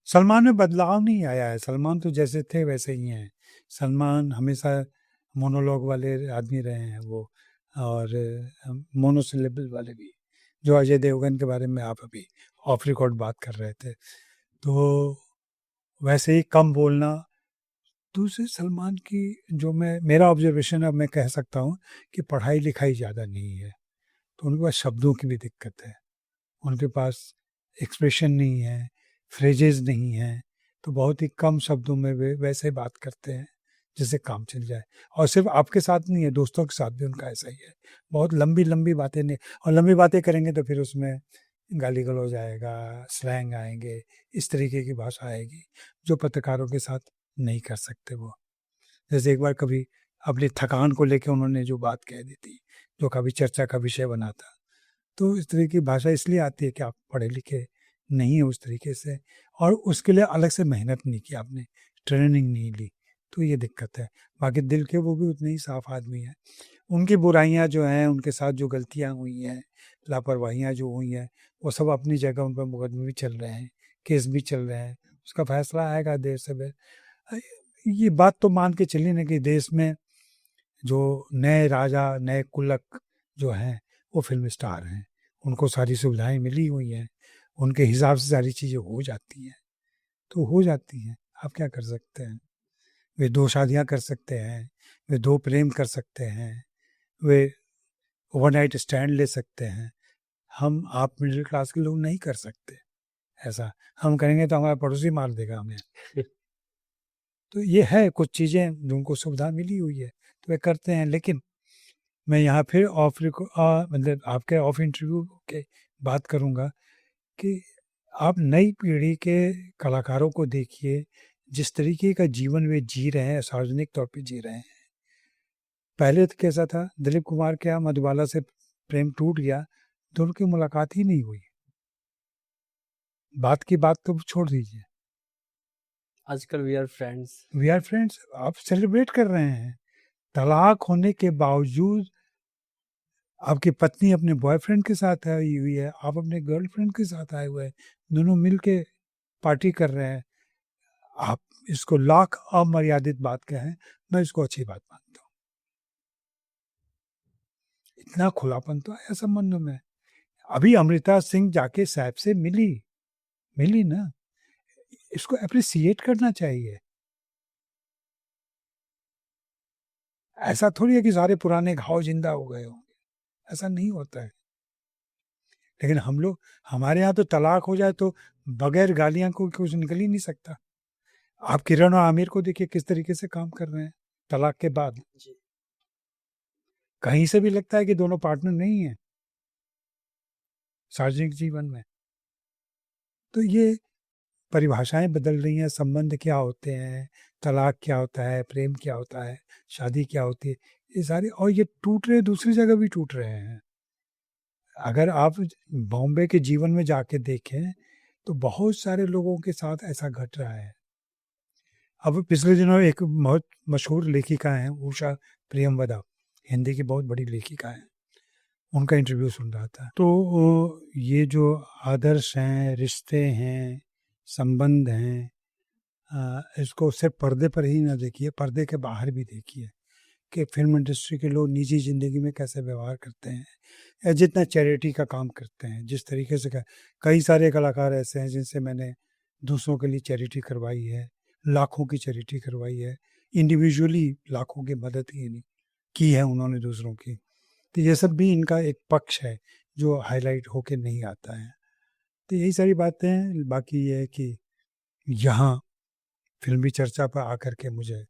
सलमान में बदलाव नहीं आया है, सलमान तो जैसे थे वैसे ही हैं। सलमान हमेशा मोनोलॉग वाले आदमी रहे हैं वो, और मोनोसिलेबल वाले भी, जो अजय देवगन के बारे में आप अभी ऑफ रिकॉर्ड बात कर रहे थे। तो वैसे ही कम बोलना। दूसरे सलमान की जो मेरा ऑब्जर्वेशन अब मैं कह सकता हूँ कि पढ़ाई-लिखाई ज़्यादा नहीं है, तो उनके पास शब्दों की भी दिक्कत है। उनके पास एक्सप्रेशन नहीं है, फ्रेजेज़ नहीं हैं, तो बहुत ही कम शब्दों में वे वैसे बात करते हैं, जिससे काम चल जाए। और सिर्फ़ आपके साथ नहीं है, दोस्तों के साथ भी उनका ऐसा ही है। बहुत लंबी-लंबी बातें नहीं, और लंबी बातें करेंगे तो फिर उसमें गाली-गलौज आएगा, स्लैंग आएँगे, इस तरीके की भाषा आएगी, जो पत्रकारों के साथ नहीं कर सकते वो। जैसे एक बार कभी अपनी थकान को लेके उन्होंने जो बात कह दी थी, जो कभी चर्चा का विषय बना था। तो इस तरह की भाषा इसलिए आती है कि आप पढ़े-लिखे नहीं हैं उस तरीके से, और उसके लिए अलग से मेहनत नहीं की आपने, ट्रेनिंग नहीं ली, तो ये दिक्कत है। बाकी दिल के वो भी उतने ही साफ आदमी हैं। उनकी बुराइयाँ जो हैं, उनके साथ जो गलतियाँ हुई हैं, लापरवाहियाँ जो हुई हैं, वो सब अपनी जगह, उन पर मुकदमे भी चल रहे हैं, केस भी चल रहे हैं, उसका फैसला आएगा देर से देर। अ, ये बात तो मान के चलिए ना कि देश में जो नए राजा, नए कुलक जो हैं, वो फ़िल्म स्टार हैं। उनको सारी सुविधाएँ मिली हुई हैं, उनके हिसाब से सारी चीज़ें हो जाती हैं, तो हो जाती हैं। आप क्या कर सकते हैं? वे 2 शादियाँ कर सकते हैं, वे 2 प्रेम कर सकते हैं, वे ओवरनाइट स्टैंड ले सकते हैं। आप मिडिल क्लास के लोग नहीं कर सकते ऐसा। हम करेंगे तो हमारा पड़ोसी मार देगा हमें। तो ये है कुछ चीज़ें जो उनको सुविधा मिली हुई है, तो वे करते हैं। लेकिन मैं यहाँ फिर मतलब आपके ऑफ इंटरव्यू के बात करूँगा कि आप नई पीढ़ी के कलाकारों को देखिए, जिस तरीके का जीवन वे जी रहे हैं, सार्वजनिक तौर पे जी रहे हैं। पहले तो कैसा था, दिलीप कुमार के यहाँ मधुबाला से प्रेम टूट गया, तो उनकी मुलाकात ही नहीं हुई। बात की बात तो छोड़ दीजिए। आजकल we are friends. We are friends आप सेलिब्रेट कर रहे हैं। तलाक होने के बावजूद आपकी पत्नी अपने बॉयफ्रेंड के साथ आई हुई है, आप अपने गर्लफ्रेंड के साथ आए हुए हैं, दोनों मिल के पार्टी कर रहे हैं। आप इसको लाख अमर्यादित बात कहें, मैं इसको अच्छी बात मानता हूँ। इतना खुलापन तो आया संबंधों में। अभी अमृता सिंह जाके सैफ से मिली ना, इसको एप्रिसिएट करना चाहिए। ऐसा थोड़ी है कि सारे पुराने घाव जिंदा हो गए होंगे, ऐसा नहीं होता है। लेकिन हम लोग, हमारे यहाँ तो तलाक हो जाए तो बगैर गालियां को कुछ निकल ही नहीं सकता। आप किरण और आमिर को देखिए किस तरीके से काम कर रहे हैं तलाक के बाद। कहीं से भी लगता है कि दोनों पार्टनर नहीं है सार्वजनिक जीवन में। तो ये परिभाषाएं बदल रही हैं, संबंध क्या होते हैं, तलाक क्या होता है, प्रेम क्या होता है, शादी क्या होती है, ये सारे, और ये टूट रहे, दूसरी जगह भी टूट रहे हैं। अगर आप बॉम्बे के जीवन में जाके देखें तो बहुत सारे लोगों के साथ ऐसा घट रहा है। अब पिछले दिनों एक बहुत मशहूर लेखिका हैं उषा प्रियमवदा, हिंदी की बहुत बड़ी लेखिका हैं, उनका इंटरव्यू सुन रहा था। तो ये जो आदर्श हैं, रिश्ते हैं, संबंध हैं, इसको सिर्फ पर्दे पर ही ना देखिए, पर्दे के बाहर भी देखिए कि फिल्म इंडस्ट्री के लोग निजी ज़िंदगी में कैसे व्यवहार करते हैं, या जितना चैरिटी का काम करते हैं, जिस तरीके से कई सारे कलाकार ऐसे हैं जिनसे मैंने दूसरों के लिए चैरिटी करवाई है, लाखों की चैरिटी करवाई है, इंडिविजुअली लाखों की मदद की है उन्होंने दूसरों की। तो ये सब भी इनका एक पक्ष है जो हाईलाइट होके नहीं आता है। तो यही सारी बातें हैं। बाकी ये है कि यहाँ फिल्मी चर्चा पर आकर के मुझे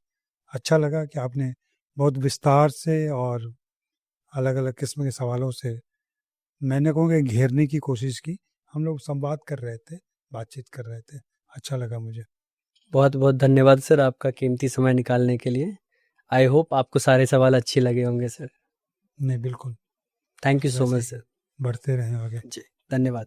अच्छा लगा कि आपने बहुत विस्तार से और अलग अलग किस्म के सवालों से, मैंने कहूँगा, घेरने की कोशिश की। हम लोग संवाद कर रहे थे, बातचीत कर रहे थे, अच्छा लगा मुझे। बहुत बहुत धन्यवाद सर आपका कीमती समय निकालने के लिए। आई होप आपको सारे सवाल अच्छे लगे होंगे सर। नहीं, बिल्कुल। थैंक यू सो वैसे मच ही सर। बढ़ते रहें आगे। जी, धन्यवाद।